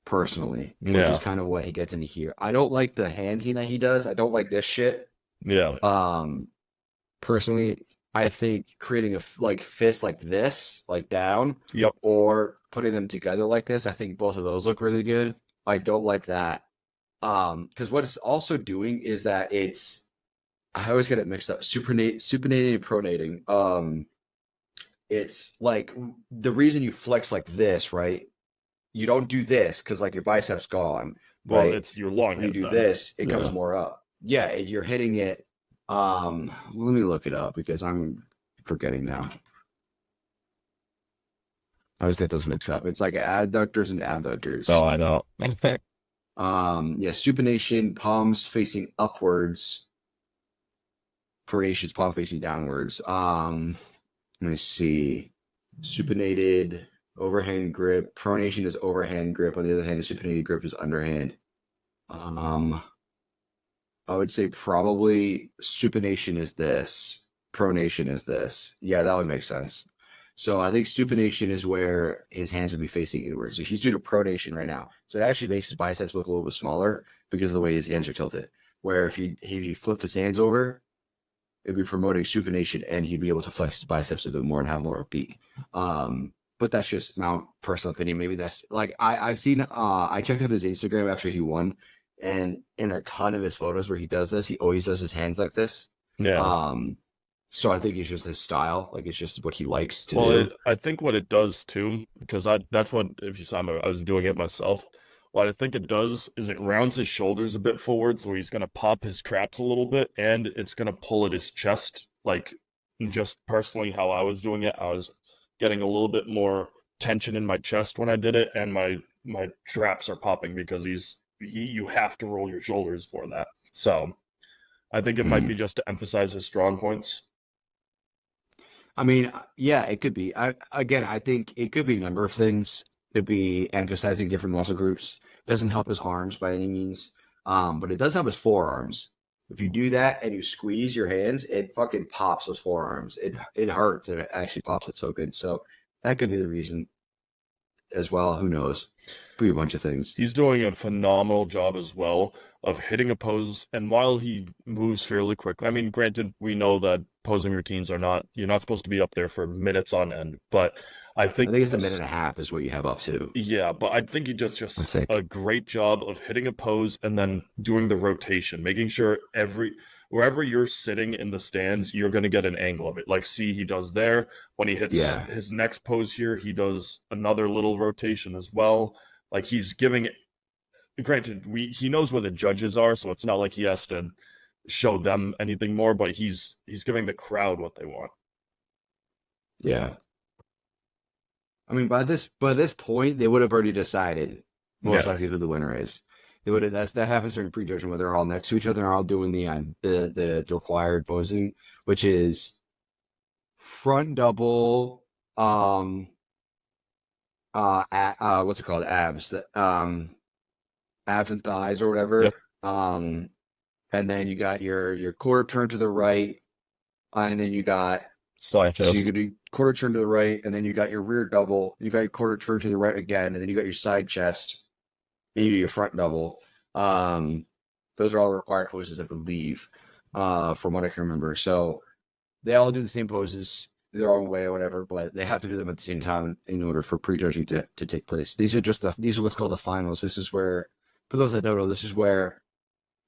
B: Personally, which
A: yeah,
B: is kind of what he gets into here. I don't like the hand that he does. I don't like this shit.
A: yeah,
B: Um, Personally, I think creating a like fist like this, like down,
A: yep,
B: or putting them together like this, I think both of those look really good. I don't like that. Because what it's also doing is that I always get it mixed up. Supinating and pronating. It's like the reason you flex like this, right? You don't do this because like your biceps gone,
A: well,
B: right?
A: it's your long
B: When you
A: head
B: do
A: then.
B: this, it comes
A: Yeah.
B: more up. Yeah, you're hitting it. Let me look it up because I'm forgetting now. I always get those mixed up. It's like adductors and abductors.
A: Oh, I know.
B: Yeah, supination, palms facing upwards. Pronation's palm facing downwards. Let me see. Supinated overhand grip. Pronation is overhand grip. On the other hand, the supinated grip is underhand. I would say probably supination is this. Pronation is this. Yeah, that would make sense. So I think supination is where his hands would be facing inward. So he's doing a pronation right now. So it actually makes his biceps look a little bit smaller because of the way his hands are tilted. Where if he flipped his hands over, it'd be promoting supination and he'd be able to flex his biceps a bit more and have more beat. But that's just my personal opinion. Maybe that's like I've seen I checked out his Instagram after he won, and in a ton of his photos where he does this, he always does his hands like this.
A: Yeah.
B: Um So I think it's just his style, like it's just what he likes to
A: Well,
B: do.
A: I think what it does too, because that's what, if you saw me, I was doing it myself. What I think it does is it rounds his shoulders a bit forward, so he's gonna pop his traps a little bit, and it's gonna pull at his chest. Like, just personally, how I was doing it, I was getting a little bit more tension in my chest when I did it, and my traps are popping because you have to roll your shoulders for that. So I think it might be just to emphasize his strong points.
B: I mean, yeah, it could be. I think it could be a number of things. It could be emphasizing different muscle groups. It doesn't help his arms by any means, but it does help his forearms. If you do that and you squeeze your hands, it fucking pops those forearms. It hurts and it actually pops it so good. So that could be the reason as well. Who knows? Could be a bunch of things.
A: He's doing a phenomenal job as well of hitting a pose, and while he moves fairly quickly, I mean, granted, we know that posing routines are not, you're not supposed to be up there for minutes on end, but I
B: I
A: think,
B: think it's a minute and a half is what you have up to.
A: yeah, but I think he does
B: I
A: just a
B: think.
A: great job of hitting a pose and then doing the rotation, making sure wherever you're sitting in the stands, you're going to get an angle of it. Like, see, he does there. When he hits
B: Yeah.
A: his next pose here, he does another little rotation as well. Like, he's giving, granted, he knows where the judges are, so it's not like he has to show them anything more, but he's giving the crowd what they want.
B: Yeah. I mean, by this point, they would have already decided most
A: Yeah.
B: likely who the winner is. They would have that happens during prejudging where they're all next to each other and are all doing the required posing, which is front double, what's it called, abs and thighs or whatever,
A: Yep.
B: and then you got your quarter turn to the right, and then you got.
A: Side
B: So you
A: chest.
B: could do quarter turn to the right, and then you got your rear double. You got your quarter turn to the right again, and then you got your side chest, and you do your front double. Um, those are all required poses, I believe, from what I can remember. So they all do the same poses their own way or whatever, but they have to do them at the same time in order for prejudging to take place. These are what's called the finals. This is where, for those that don't know, this is where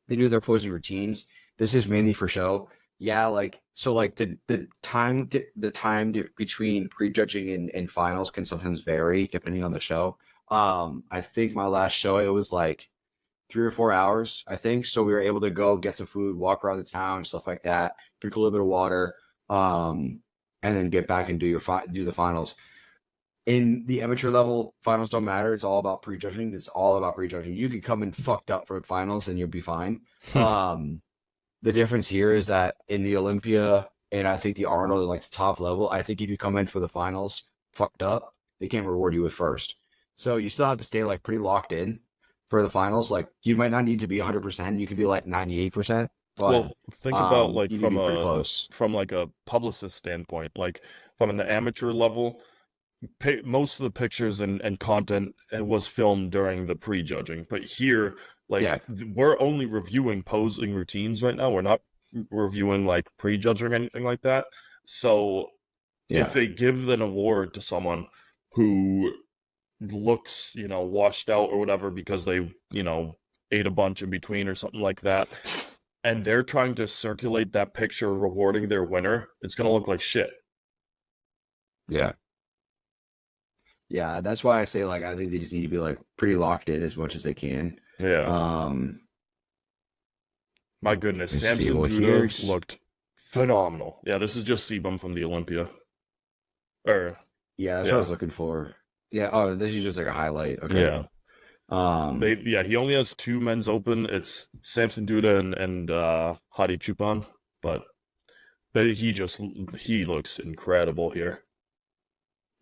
B: they do their posing routines. This is mainly for show. Yeah, like so, like the time between prejudging and finals can sometimes vary depending on the show. I think my last show it was like 3 or 4 hours, I think. So we were able to go get some food, walk around the town, stuff like that, drink a little bit of water, and then get back and do the finals. In the amateur level, finals don't matter. It's all about prejudging. It's all about prejudging. You can come in fucked up for finals and you'll be fine. The difference here is that in the Olympia and I think the Arnold, like the top level, I think if you come in for the finals fucked up, they can't reward you with first. So you still have to stay like pretty locked in for the finals. Like you might not need to be 100%. You could be like 98%, but
A: Well, think about
B: you need to be pretty close.
A: from like a publicist standpoint, like from the amateur level, most of the pictures and content was filmed during the prejudging, but here, like,
B: Yeah,
A: we're only reviewing posing routines right now. We're not reviewing like prejudging or anything like that. So if
B: yeah.
A: they give an award to someone who looks, washed out or whatever because they, ate a bunch in between or something like that, and they're trying to circulate that picture rewarding their winner, it's gonna look like shit.
B: Yeah. Yeah, that's why I say like I think they just need to be like pretty locked in as much as they can.
A: Yeah.
B: Um,
A: My goodness,
B: let's see.
A: Samson
B: Well,
A: Duda
B: here's
A: looked phenomenal. Yeah, this is just Sebum from the Olympia. Or
B: yeah, that's what I
A: yeah,
B: was looking for. Yeah. Oh, this is just like a highlight. Okay.
A: yeah.
B: Um,
A: He only has two men's open. It's Samson Duda and Hadi Chupan, but he looks incredible here.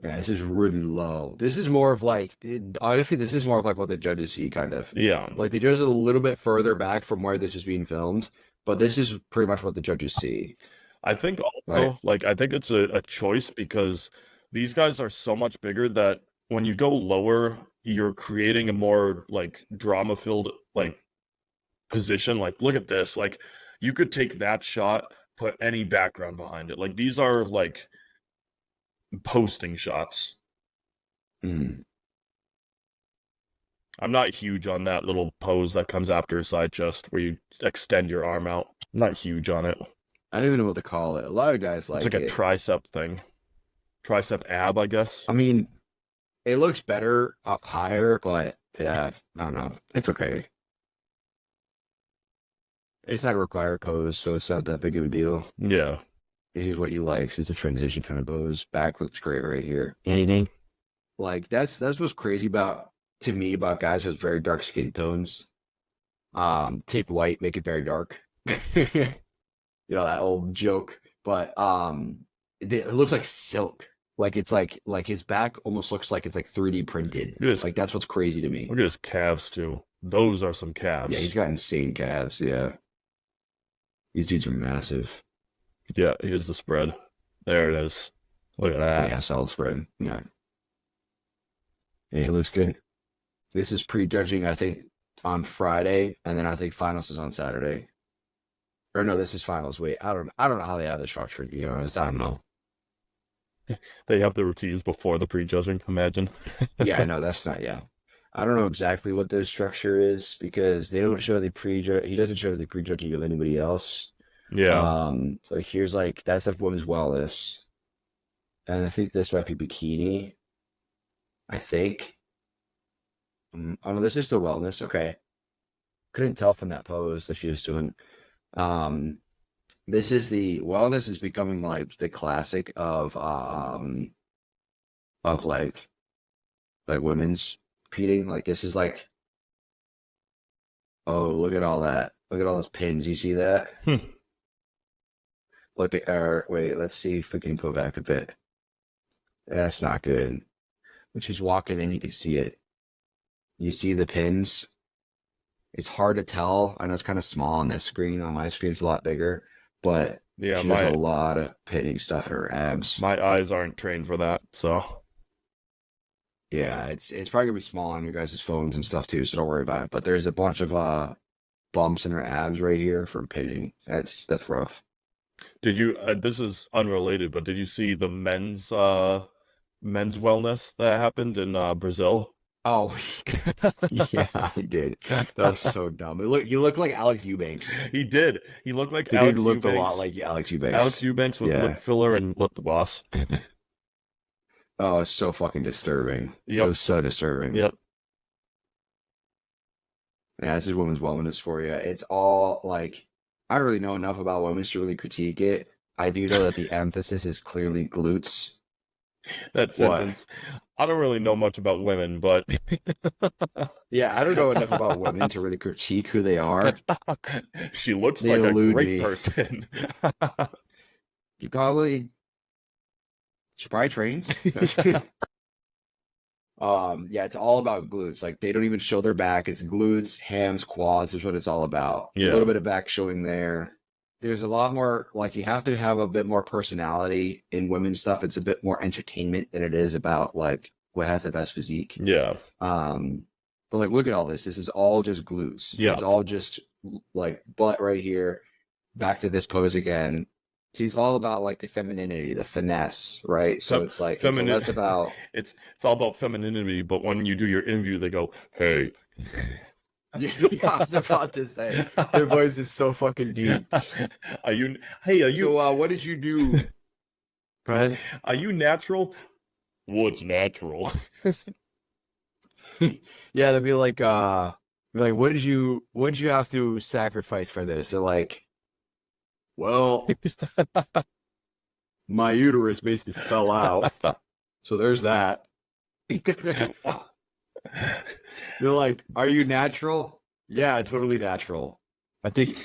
B: yeah, this is really low. This is more of like honestly, this is more of like what the judges see, kind of.
A: Yeah,
B: Like the judges are a little bit further back from where this is being filmed, but this is pretty much what the judges see,
A: I think
B: right?
A: also, like, I think it's a choice because these guys are so much bigger that when you go lower, you're creating a more like drama filled like position. Like, look at this. Like, you could take that shot, put any background behind it. Like, these are like posting shots.
B: Mm.
A: I'm not huge on that little pose that comes after a side chest where you extend your arm out. I'm not huge on it.
B: I don't even know what to call it. A lot of guys
A: It's
B: like
A: like a
B: it.
A: tricep thing. Tricep ab, I guess.
B: I mean, it looks better up higher, but yeah, I don't know. It's okay. It's not a required pose, so it's not that big of a deal.
A: Yeah.
B: It is what you like. It's a transition kind of pose. Back looks great right here.
A: Mm-hmm.
B: Like that's what's crazy about to me about guys with very dark skin tones. Tape white, make it very dark. You know that old joke. But it looks like silk. Like it's like his back almost looks like it's like 3D printed. Like that's what's crazy to me.
A: Look at his calves too. Those are some calves.
B: Yeah, he's got insane calves. Yeah, these dudes are massive.
A: Yeah, here's the spread. There it is. Look at that.
B: Yeah, solid spread. Yeah, it looks good. This is prejudging, I think, on Friday, and then I think finals is on Saturday. Or no, this is finals. Wait, I don't know how they have this structured. To be honest, I don't know.
A: They have the routines before the prejudging. Imagine.
B: Yeah, I know that's not. Yeah, I don't know exactly what the structure is because they don't show the prejudge. He doesn't show the prejudging of anybody else.
A: Yeah.
B: So here's like that's like women's wellness, and I think this might be bikini. I think. Oh no, this is still wellness. Okay, couldn't tell from that pose that she was doing. This is the wellness is becoming like the classic of like women's competing. Like this is like, oh look at all that. Look at all those pins. You see that? Look at wait, let's see if we can go back a bit. That's not good. When she's walking in, you can see it. You see the pins. It's hard to tell. I know it's kind of small on this screen. On my screen, it's a lot bigger. But
A: yeah,
B: she does a lot of pinning stuff in her abs.
A: My eyes aren't trained for that, so
B: yeah, it's probably gonna be small on your guys' phones and stuff too, so don't worry about it. But there's a bunch of bumps in her abs right here from pinning. That's rough.
A: Did you? This is unrelated, but did you see the men's wellness that happened in Brazil?
B: Oh, yeah, I did. That's so dumb. He looked like Alex Eubanks.
A: He did. He looked like
B: the
A: Alex
B: dude looked
A: Eubanks.
B: a lot like Alex Eubanks.
A: Alex Eubanks with lip filler and lip gloss.
B: Oh, it's so fucking disturbing.
A: Yep.
B: It was so disturbing.
A: Yep.
B: Yeah, this is women's wellness for you. It's all like, I don't really know enough about women to really critique it. I do know that the emphasis is clearly glutes.
A: That sentence. I don't really know much about women, but
B: yeah, I don't know enough about women to really critique who they are.
A: She looks like a great person.
B: She probably trains. Yeah, it's all about glutes. Like they don't even show their back. It's glutes, hams, quads is what it's all about.
A: Yeah.
B: A little bit of back showing there. There's a lot more, like you have to have a bit more personality in women's stuff. It's a bit more entertainment than it is about like what has the best physique.
A: Yeah.
B: But like look at all this. This is all just glutes.
A: Yeah.
B: It's all just like butt right here. Back to this pose again. She's all about like the femininity, the finesse, right? So it's like it's less about
A: it's all about femininity, but when you do your interview, they go, "Hey."
B: Yeah, I was about to say their voice is so fucking deep.
A: Are you? So,
B: what did you do? Right?
A: Are you natural? What's natural?
B: Yeah, they'll be like, what did you have to sacrifice for this? They're like, well, my uterus basically fell out, so there's that. They're like, are you natural? Yeah, totally natural. I think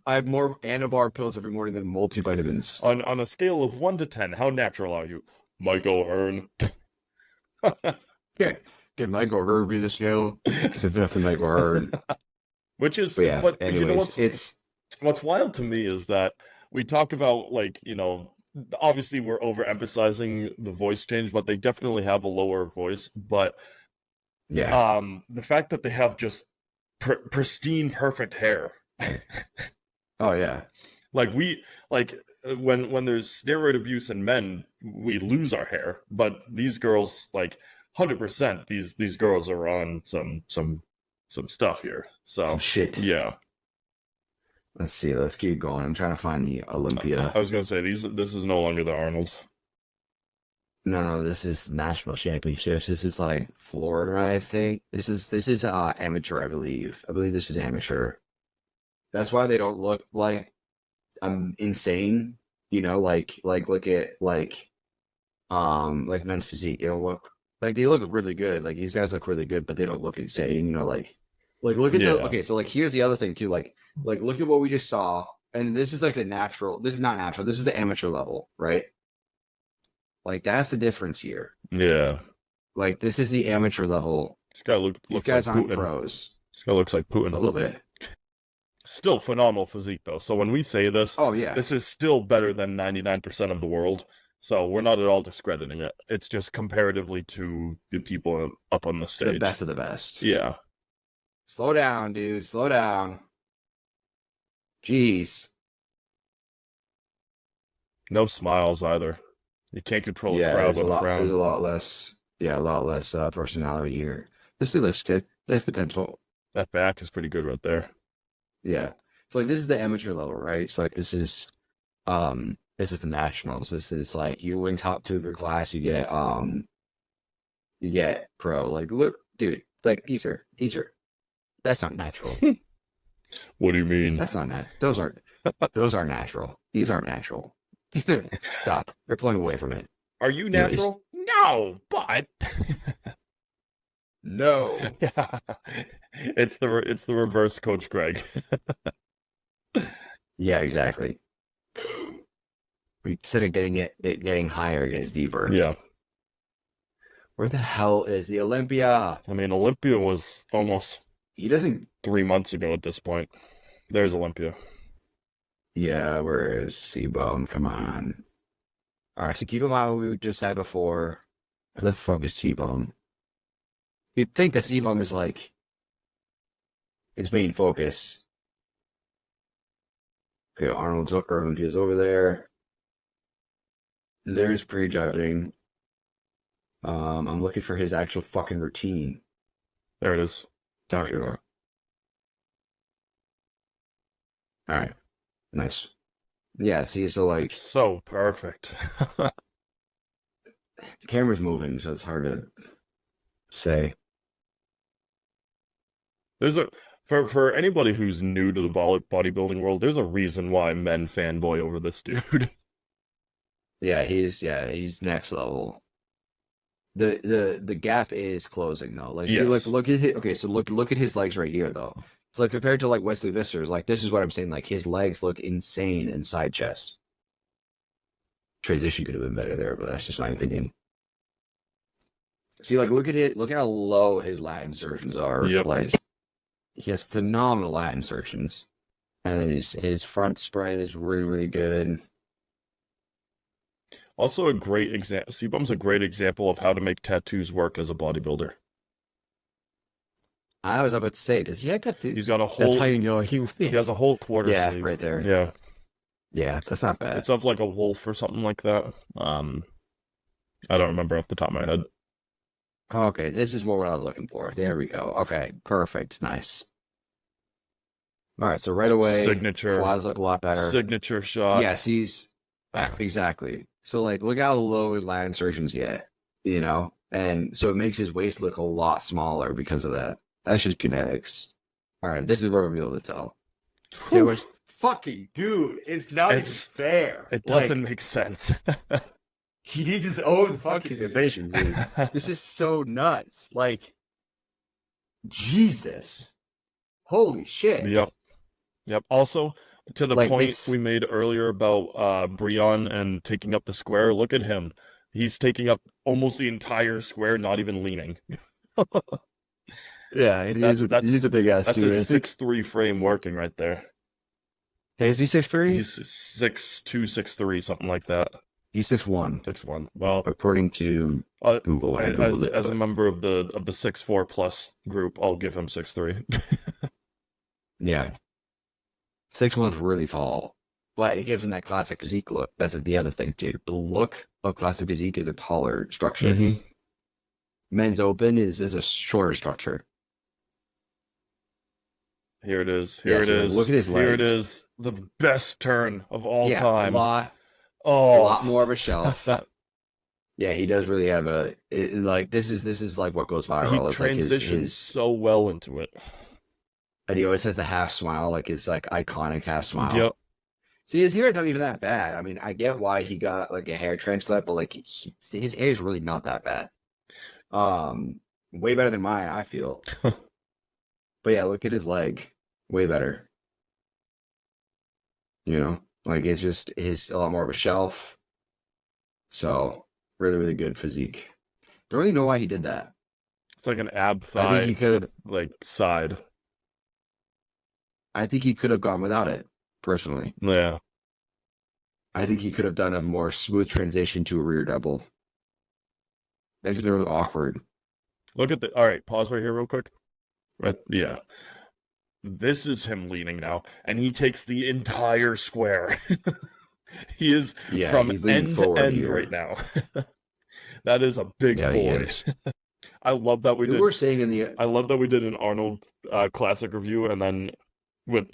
B: I have more Anabar pills every morning than multivitamins.
A: On a scale of 1 to 10, how natural are you? Michael Hearn.
B: Yeah, can Michael Hearn be the scale? It's enough to Michael Hearn.
A: Which is,
B: yeah.
A: But
B: anyways,
A: you know what's wild to me is that we talk about like obviously we're overemphasizing the voice change, but they definitely have a lower voice. But
B: yeah,
A: the fact that they have just pristine, perfect hair.
B: Oh yeah,
A: like when there's steroid abuse in men, we lose our hair. But these girls, like 100%, these girls are on some stuff here. So
B: some shit.
A: Yeah.
B: Let's see. Let's keep going. I'm trying to find the Olympia.
A: I was gonna say this is no longer the Arnolds.
B: No, this is national championships. This is like Florida, I think. This is amateur, I believe. I believe this is amateur. That's why they don't look like I'm insane. You know, like look at like men's physique. They don't look like they look really good. Like these guys look really good, but they don't look insane. You know, like look at the okay. So like here's the other thing too. Like look at what we just saw, and this is like the natural. This is not natural. This is the amateur level, right? Like that's the difference here.
A: Yeah.
B: Like this is the amateur level.
A: This guy looks
B: These guys
A: like
B: aren't
A: Putin.
B: pros.
A: This guy looks like Putin
B: A little bit.
A: Still phenomenal physique though. So when we say this,
B: oh yeah,
A: this is still better than 99% of the world. So we're not at all discrediting it. It's just comparatively to the people up on the stage.
B: The best of the best.
A: Yeah.
B: Slow down, dude. Slow down. Jeez.
A: No smiles either. You can't control a crowd with a frown.
B: There's a lot less. Yeah, a lot less personality here. This looks good. There's potential.
A: That back is pretty good right there.
B: Yeah. So like this is the amateur level, right? So like this is the nationals. This is like you win top 2 of your class, you get pro. Like look, dude, like these are that's not natural.
A: What do you mean?
B: That's not those aren't natural. These aren't natural. Stop. They're pulling away from it.
A: Are you natural? No, but
B: no.
A: Yeah. It's the reverse Coach Greg.
B: Yeah, exactly. Instead of getting higher, it gets deeper.
A: Yeah.
B: Where the hell is the Olympia?
A: I mean, Olympia was almost
B: He doesn't
A: 3 months ago at this point. There's Olympia.
B: Yeah, where is C-Bone? Come on. Alright, so keep in mind what we just had before. Where the fuck is C-Bone? You'd think that C-Bone is like his main focus. Okay, Arnold Zucker Olympia's over there. There's prejudging. I'm looking for his actual fucking routine.
A: There it is.
B: There you are. Alright. Nice. Yeah, see, so like
A: So perfect.
B: the camera's moving, so it's hard to say.
A: There's for anybody who's new to the bodybuilding world, there's a reason why men fanboy over this dude.
B: Yeah, he's next level. The gap is closing though. Like
A: Yes.
B: see, look at his, okay, so look at his legs right here though. So like compared to like Wesley Visser's, like this is what I'm saying. Like his legs look insane in side chest. Transition could have been better there, but that's just my opinion. See, like look at it. Look at how low his lat insertions are.
A: Yep.
B: Like he has phenomenal lat insertions, and then his front spread is really really good.
A: Also a great example. C-Bum's a great example of how to make tattoos work as a bodybuilder.
B: I was about to say, does he have tattoos?
A: He's got a whole.
B: That's how you know he
A: has a whole quarter sleeve.
B: right there.
A: Yeah.
B: Yeah, that's not bad.
A: It's of like a wolf or something like that. I don't remember off the top of my head.
B: Okay, this is what I was looking for. There we go. Okay, perfect. Nice. All right, so right away,
A: Signature.
B: quads look a lot better.
A: Signature shot.
B: Yes, he's exactly. So like, look how low his lat insertions get, you know, and so it makes his waist look a lot smaller because of that. That's just genetics. All right, this is what we'll be able to tell. See, we're fucking dude. It's not even fair.
A: It doesn't make sense.
B: He needs his own fucking division, dude. This is so nuts. Like, Jesus. Holy shit.
A: Yep. Also, to the
B: Like,
A: point we made earlier about Breon and taking up the square, look at him. He's taking up almost the entire square, not even leaning.
B: Yeah, he's a big ass
A: that's
B: dude.
A: That's a 6'3" frame working right there.
B: Hey, is he 6'3"?
A: He's 6'2", 6'3", something like that.
B: He's 6'1".
A: 6'1". Well,
B: according to Google,
A: as a member of the 6'4" plus group, I'll give him 6'3".
B: Yeah, 6'1" is really tall, but it gives him that classic physique look. That's the other thing too. The look of classic physique is a taller structure.
A: Mm-hmm.
B: Men's open is a shorter structure.
A: Here it is. Here
B: Yeah,
A: it
B: so like, look
A: is.
B: at his
A: Here it
B: legs.
A: is. The best turn of all
B: Yeah, a
A: time.
B: lot, a lot
A: Oh,
B: more of a shelf.
A: that
B: Yeah, he does really have like this is like what goes
A: he
B: viral. It's like
A: transitions
B: his
A: so well into it.
B: and he always has the half smile, like his like iconic half smile.
A: Yep.
B: See, his hair is not even that bad. I mean, I get why he got like a hair transplant, but like his hair is really not that bad. Um, Way better than mine, I feel. But yeah, look at his leg, way better. You know, like it's just his a lot more of a shelf. So really, really good physique. Don't really know why he did that.
A: It's like an ab
B: I think
A: thigh,
B: he could have.
A: like side.
B: I think he could have gone without it. Personally,
A: Yeah.
B: I think he could have done a more smooth transition to a rear double. That's really awkward.
A: Look at the. All right, pause right here, real quick. Right. Yeah. This is him leaning now, and he takes the entire square. He is
B: Yeah,
A: from
B: he's leaning
A: end to
B: forward
A: end
B: here.
A: right now. That is a big
B: Yeah, he
A: boy.
B: is.
A: I love that we
B: People
A: did.
B: were saying in the
A: I love that we did an Arnold Classic review, and then with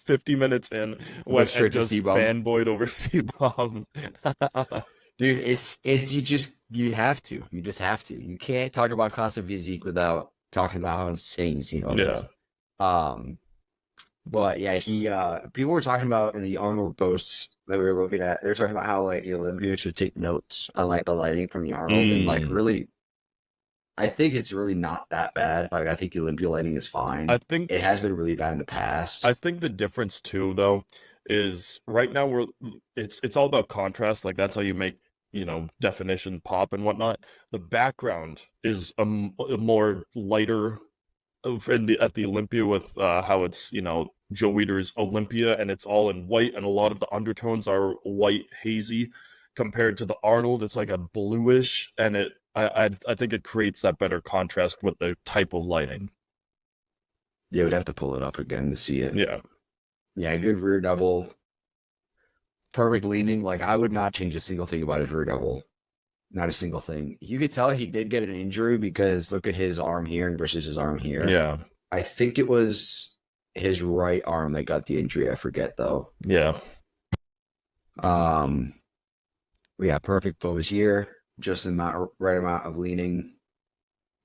A: 50 minutes in, went
B: straight
A: and
B: to
A: just
B: C-bomb.
A: fanboyed over C-bomb.
B: dude, it's you have to. You just have to. You can't talk about classic physique without talking about how insane C-bomb
A: Yeah.
B: is. But yeah, he people were talking about in the Arnold posts that we were looking at, they were talking about how like the Olympians should take notes on like the lighting from the Arnold and like really I think it's really not that bad. Like I think the Olympia lighting is fine.
A: I think
B: It has been really bad in the past.
A: I think the difference too, though, is right now it's all about contrast. Like that's how you make, definition pop and whatnot. The background is a more lighter at the Olympia with how it's, Joe Weider's Olympia, and it's all in white, and a lot of the undertones are white hazy compared to the Arnold. It's like a bluish, and I think it creates that better contrast with the type of lighting.
B: Yeah, we'd have to pull it up again to see it.
A: Yeah.
B: Yeah, good rear double. Perfect leaning. Like I would not change a single thing about his rear double. Not a single thing. You could tell he did get an injury because look at his arm here versus his arm here.
A: Yeah.
B: I think it was his right arm that got the injury. I forget though.
A: Yeah.
B: Yeah, perfect pose here. Just the right amount of leaning.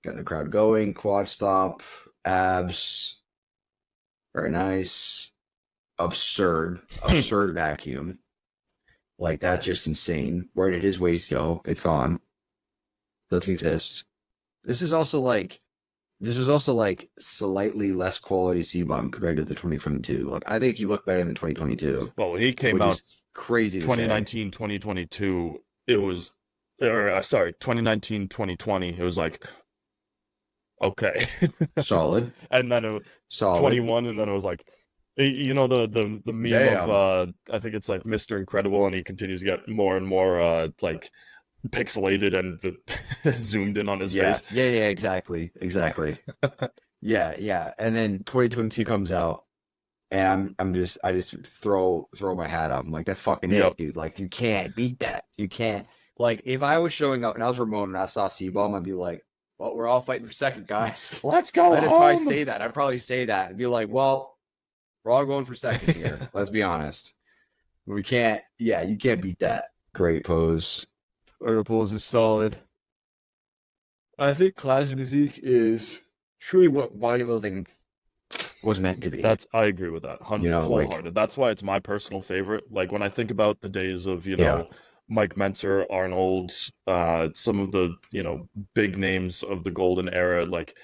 B: Got the crowd going. Quad stop. Abs. Very nice. Absurd vacuum. Like that's just insane. Where did his waist go? It's gone. Doesn't exist. This is also like slightly less quality C-bomb compared to the 2022. Like I think he looked better than 2022.
A: Well, when he came out
B: crazy.
A: 2019, 2022, it was, or sorry, 2019, 2020, it was like, okay.
B: Solid.
A: And then it
B: Solid.
A: 21, and then it was like, the meme
B: Damn.
A: of I think it's like Mr. Incredible, and he continues to get more and more like pixelated and zoomed in on his face.
B: Yeah, exactly. Yeah. And then 2022 comes out, and I just throw my hat up. I'm like, that's fucking it, dude. Like you can't beat that. You can't. Like if I was showing up and I was Ramon and I saw C-bomb, I'd be like, well, we're all fighting for second, guys.
A: Let's go.
B: I'd probably say that. I'd be like, well, we're all going for second here. Let's be honest. We can't. Yeah, you can't beat that. Great pose. The pose is solid. I think classic physique is truly what bodybuilding was meant to be.
A: I agree with that. Wholehearted. That's why it's my personal favorite. Like when I think about the days of, Mike Mentzer, Arnold, some of the, big names of the golden era, like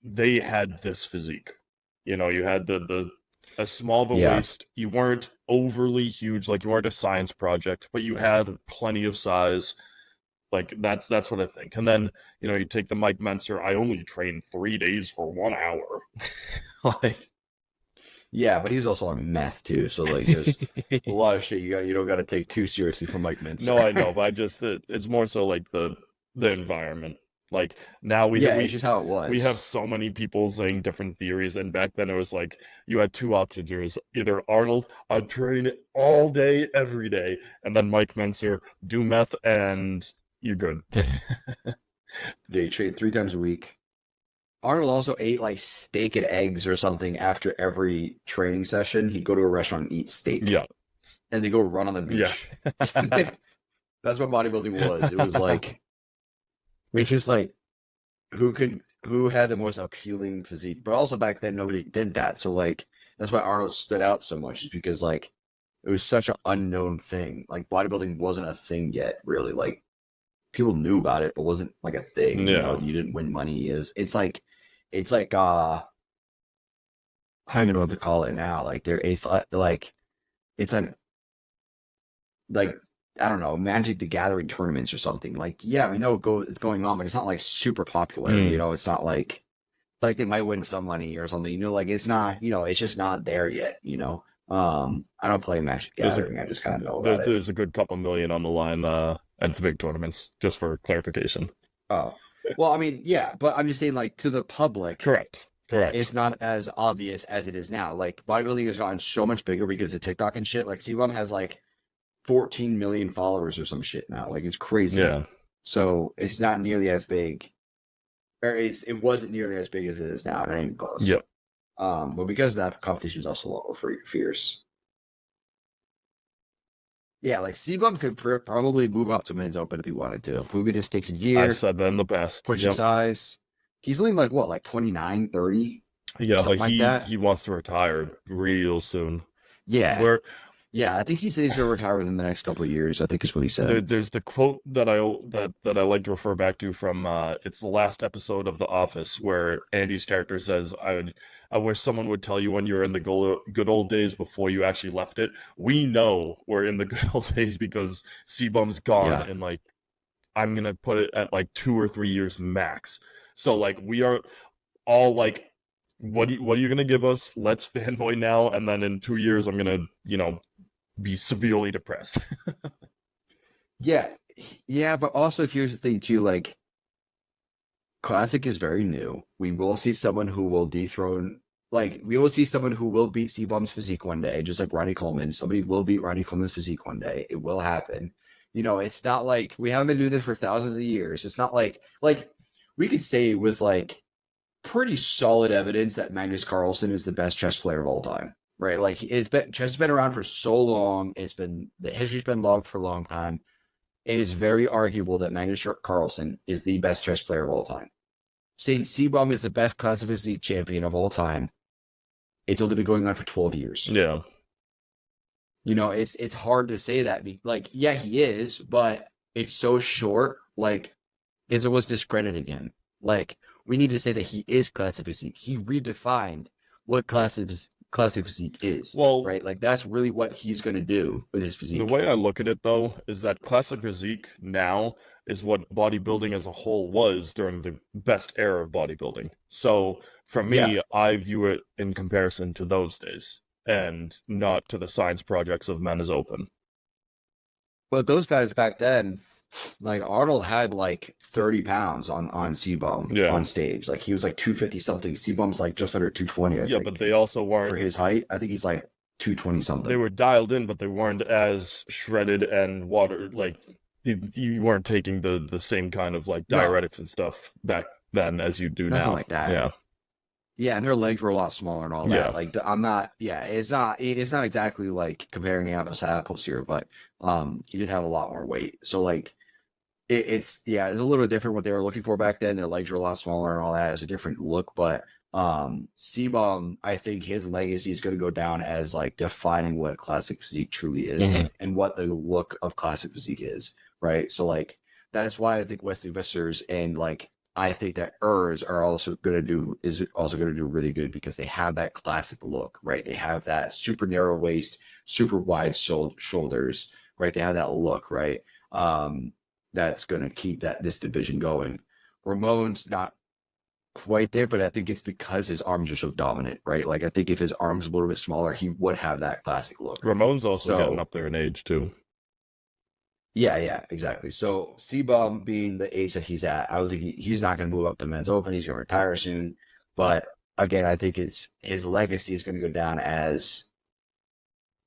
A: they had this physique. You had a small of a waist. You weren't overly huge, like you weren't a science project, but you had plenty of size. Like that's what I think. And then, you take the Mike Mentzer, I only trained 3 days for 1 hour. Like
B: yeah, but he was also on meth too, so like there's a lot of shit you don't got to take too seriously from Mike Mentzer.
A: No, I know, but it's more so like the environment. Like now
B: it's just how it was.
A: We have so many people saying different theories, and back then it was like you had two options. There was either Arnold, I'd train all day, every day, and then Mike Mentzer, do meth, and you're good.
B: Yeah, you train 3 times a week. Arnold also ate like steak and eggs or something after every training session. He'd go to a restaurant and eat steak,
A: Yeah,
B: and they go run on the
A: yeah.
B: beach. That's what bodybuilding was. It was like it's just like who had the most appealing physique, but also back then nobody did that. So like that's why Arnold stood out so much, is because like it was such an unknown thing. Like bodybuilding wasn't a thing yet, really. Like people knew about it, but wasn't like a thing. You know,
A: Yeah.
B: you didn't win money. It's like I don't know what to call it now. Like like it's like I don't know, Magic the Gathering tournaments or something. Like, yeah, we know it's going on, but it's not like super popular. You know, it's not like they might win some money or something. You know, like it's not. You know, it's just not there yet. You know, I don't play Magic the Gathering. I just kind of know about it.
A: There's a good couple million on the line at the big tournaments, just for clarification.
B: Oh, well, I mean, yeah, but I'm just saying, like to the public,
A: Correct. Correct.
B: it's not as obvious as it is now. Like bodybuilding has gotten so much bigger because of TikTok and shit. Like C1 has like 14 million followers or some shit now. Like it's crazy.
A: Yeah.
B: So it's not nearly as big, or it wasn't nearly as big as it is now. It ain't even close.
A: Yep.
B: But because of that, competition is also a lot more fierce. Yeah, like C-Bum could probably move up to men's open if he wanted to. Movie just takes a year.
A: I've said that in the past.
B: Push
A: Yep.
B: his size. He's only like what, like 29, 30?
A: Yeah,
B: Something like that.
A: he wants to retire real soon.
B: Yeah. Yeah, I think he said he's gonna retire within the next couple of years. I think is what he said.
A: There's the quote that I like to refer back to from it's the last episode of The Office, where Andy's character says, I wish someone would tell you when you're in the good old days before you actually left it. We know we're in the good old days because C-Bum's gone,
B: Yeah.
A: and like I'm gonna put it at like 2 or 3 years max. So like we are all like, what are you gonna give us? Let's fanboy now, and then in 2 years I'm gonna be severely depressed.
B: Yeah. Yeah, but also here's the thing too, like Classic is very new. We will see someone who will dethrone, like we will see someone who will beat C-Bum's physique one day, just like Ronnie Coleman. Somebody will beat Ronnie Coleman's physique one day. It will happen. You know, it's not like we haven't been doing this for thousands of years. It's not like we could say with like pretty solid evidence that Magnus Carlsen is the best chess player of all time, right? Like chess has been around for so long. The history's been logged for a long time. It is very arguable that Magnus Carlsen is the best chess player of all time. Saying C-Bum is the best classic physique champion of all time, it's only been going on for 12 years.
A: Yeah.
B: You know, it's hard to say that. Like, yeah, he is, but it's so short. Like, it's almost discredited him. Like, we need to say that he is classic physique. He redefined what classic physique is.
A: Well,
B: right? Like, that's really what he's going to do with his physique.
A: The way I look at it, though, is that classic physique now is what bodybuilding as a whole was during the best era of bodybuilding. So, for me, I view it in comparison to those days, and not to the science projects of Men is Open.
B: But those guys back then, like Arnold had like 30 pounds on C-Bum on stage. Like he was like 250 something. C-Bum's like just under 220, I think.
A: But they also weren't...
B: For his height, I think he's like 220 something.
A: They were dialed in, but they weren't as shredded and like you weren't taking the same kind of like diuretics and stuff back then as you do
B: Nothing
A: now.
B: like that. Yeah, and their legs were a lot smaller and all that. Like I'm not. Yeah, it's not exactly like comparing apples to apples here, but he did have a lot more weight. So like it's a little different what they were looking for back then. Their legs were a lot smaller and all that. It's a different look, but C-Bum, I think his legacy is going to go down as like defining what classic physique truly is and what the look of classic physique is, right? So like that's why I think Wesley Vissers and like I think that Urs are also going to do really good because they have that classic look, right? They have that super narrow waist, super wide shoulders, right? They have that look, right? That's going to keep this division going. Ramon's not quite there, but I think it's because his arms are so dominant, right? Like I think if his arms were a little bit smaller, he would have that classic look.
A: Ramon's also getting up there in age too.
B: Yeah, exactly. So C-Bum being the age that he's at, I would think he's not going to move up to men's open. He's going to retire soon. But again, I think his legacy is going to go down as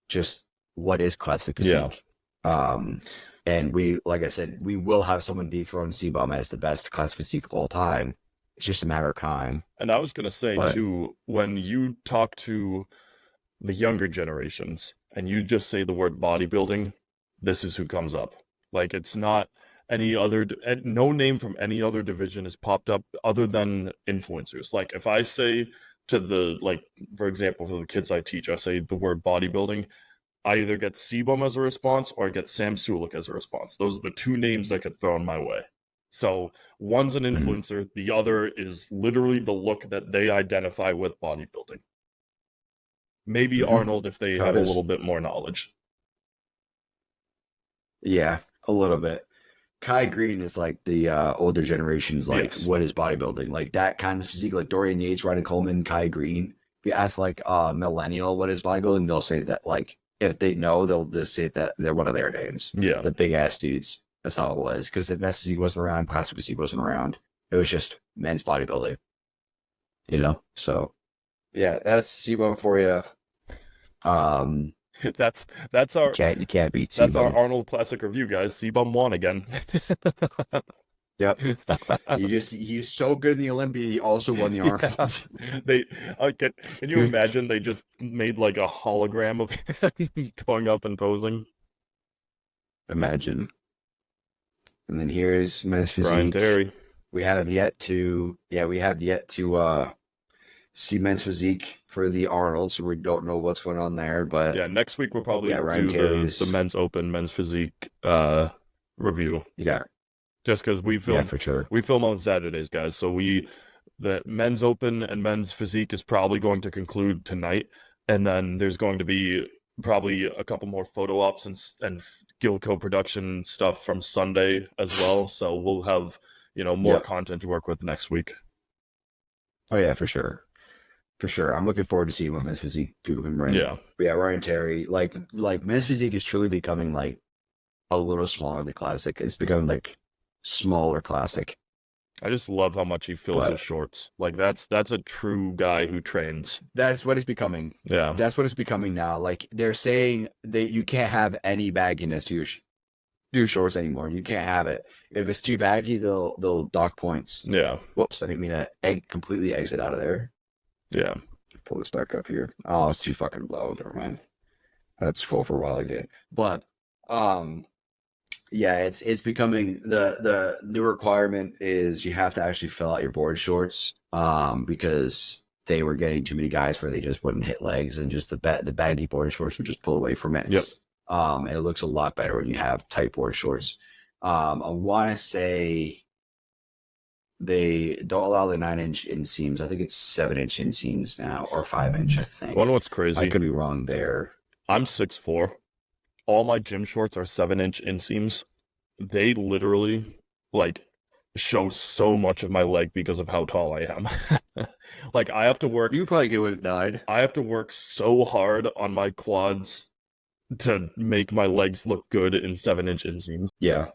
B: just what is classic physique. And we, like I said, we will have someone dethrone C-Bum as the best classic physique of all time It's just a matter of time.
A: And I was gonna say
B: But
A: too, when you talk to the younger generations and you just say the word bodybuilding, this is who comes up. Like it's not any other, no name from any other division has popped up other than influencers. Like if I say to the, like, for example, for the kids I teach, I say the word bodybuilding, I either get Sebum as a response or I get Sam Sulik as a response. Those are the two names that get thrown my way. So one's an influencer, the other is literally the look that they identify with bodybuilding. Maybe Arnold if they had a little bit more knowledge.
B: Yeah, a little bit. Kai Green is like the older generation's like,
A: Yes.
B: what is bodybuilding? Like that kind of physique, like Dorian Yates, Ryan Coleman, Kai Green. If you ask like millennial what is bodybuilding, they'll say that like if they know, they'll just say that they're one of their names.
A: Yeah.
B: The big ass dudes. That's how it was. Because the men's physique wasn't around, classic physique wasn't around. It was just men's bodybuilding. You know? So yeah, that's C1 for you.
A: That's our
B: You can't beat
A: that's our
B: Sebum.
A: Arnold Classic review, guys. Sebum won again.
B: Yep. He's so good in the Olympia, he also won the Arnold.
A: They can you imagine they just made like a hologram of going up and posing?
B: Imagine. And then here's men's
A: Brian
B: physique.
A: Terry.
B: We have yet to see men's physique for the Arnold, so we don't know what's going on there. But
A: Yeah, next week we'll probably
B: Ryan
A: do
B: Terry's-
A: the men's open, men's physique review.
B: Yeah,
A: Just because we film
B: for sure.
A: we film on Saturdays, guys. So the men's open and men's physique is probably going to conclude tonight, and then there's going to be probably a couple more photo ops and Gilco production stuff from Sunday as well. So we'll have more content to work with next week.
B: Oh yeah, for sure. For sure. I'm looking forward to seeing what men's physique do and bring.
A: Yeah.
B: But yeah, Ryan Terry, like men's physique is truly becoming like a little smaller than classic. It's becoming like smaller classic.
A: I just love how much he fills his shorts. Like that's a true guy who trains.
B: That's what it's becoming.
A: Yeah.
B: That's what it's becoming now. Like they're saying that you can't have any bagginess to your shorts anymore. You can't have it. If it's too baggy, they'll dock points.
A: Yeah.
B: Whoops, I didn't mean to completely exit out of there.
A: Yeah.
B: Pull this back up here. Oh, it's too fucking low. Never mind. I had to scroll for a while again. But yeah, it's becoming the new requirement is you have to actually fill out your board shorts because they were getting too many guys where they just wouldn't hit legs and just the baggy board shorts would just pull away from it.
A: Yep.
B: And it looks a lot better when you have tight board shorts. I want to say they don't allow the 9-inch inseams. I think it's 7-inch inseams now, or 5-inch, I think.
A: You know what's crazy?
B: I could be wrong there.
A: I'm 6'4". All my gym shorts are 7-inch inseams. They literally like show so much of my leg because of how tall I am. Like I have to work.
B: You probably get with 9.
A: I have to work so hard on my quads to make my legs look good in 7-inch inseams.
B: Yeah.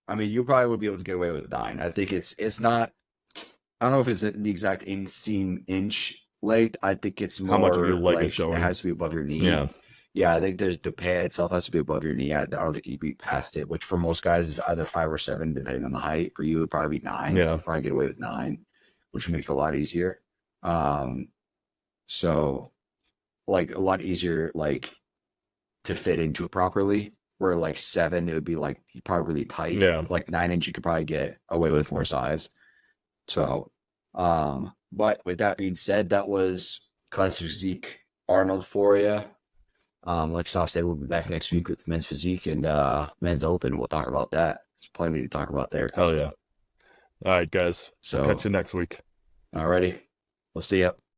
B: I mean, you probably would be able to get away with 9. I think it's not. I don't know if it's the exact inseam inch length. I think it's more
A: How much of your leg
B: like
A: is showing?
B: it has to be above your knee.
A: Yeah.
B: Yeah, I think the pad itself has to be above your knee. I don't think you'd be past it, which for most guys is either 5 or 7, depending on the height. For you, it'd probably be 9.
A: Yeah.
B: Probably get away with 9, which would make it a lot easier. So like a lot easier, like to fit into it properly. Where like 7, it would be like probably really tight.
A: Yeah.
B: Like 9-inch, you could probably get away with more size. So, but with that being said, that was Classic Physique Arnold for you. Like Stoph said, we'll be back next week with men's physique and men's open. We'll talk about that. There's plenty to talk about there.
A: Hell yeah. All right, guys.
B: So
A: Catch you next week.
B: alrighty, we'll see ya.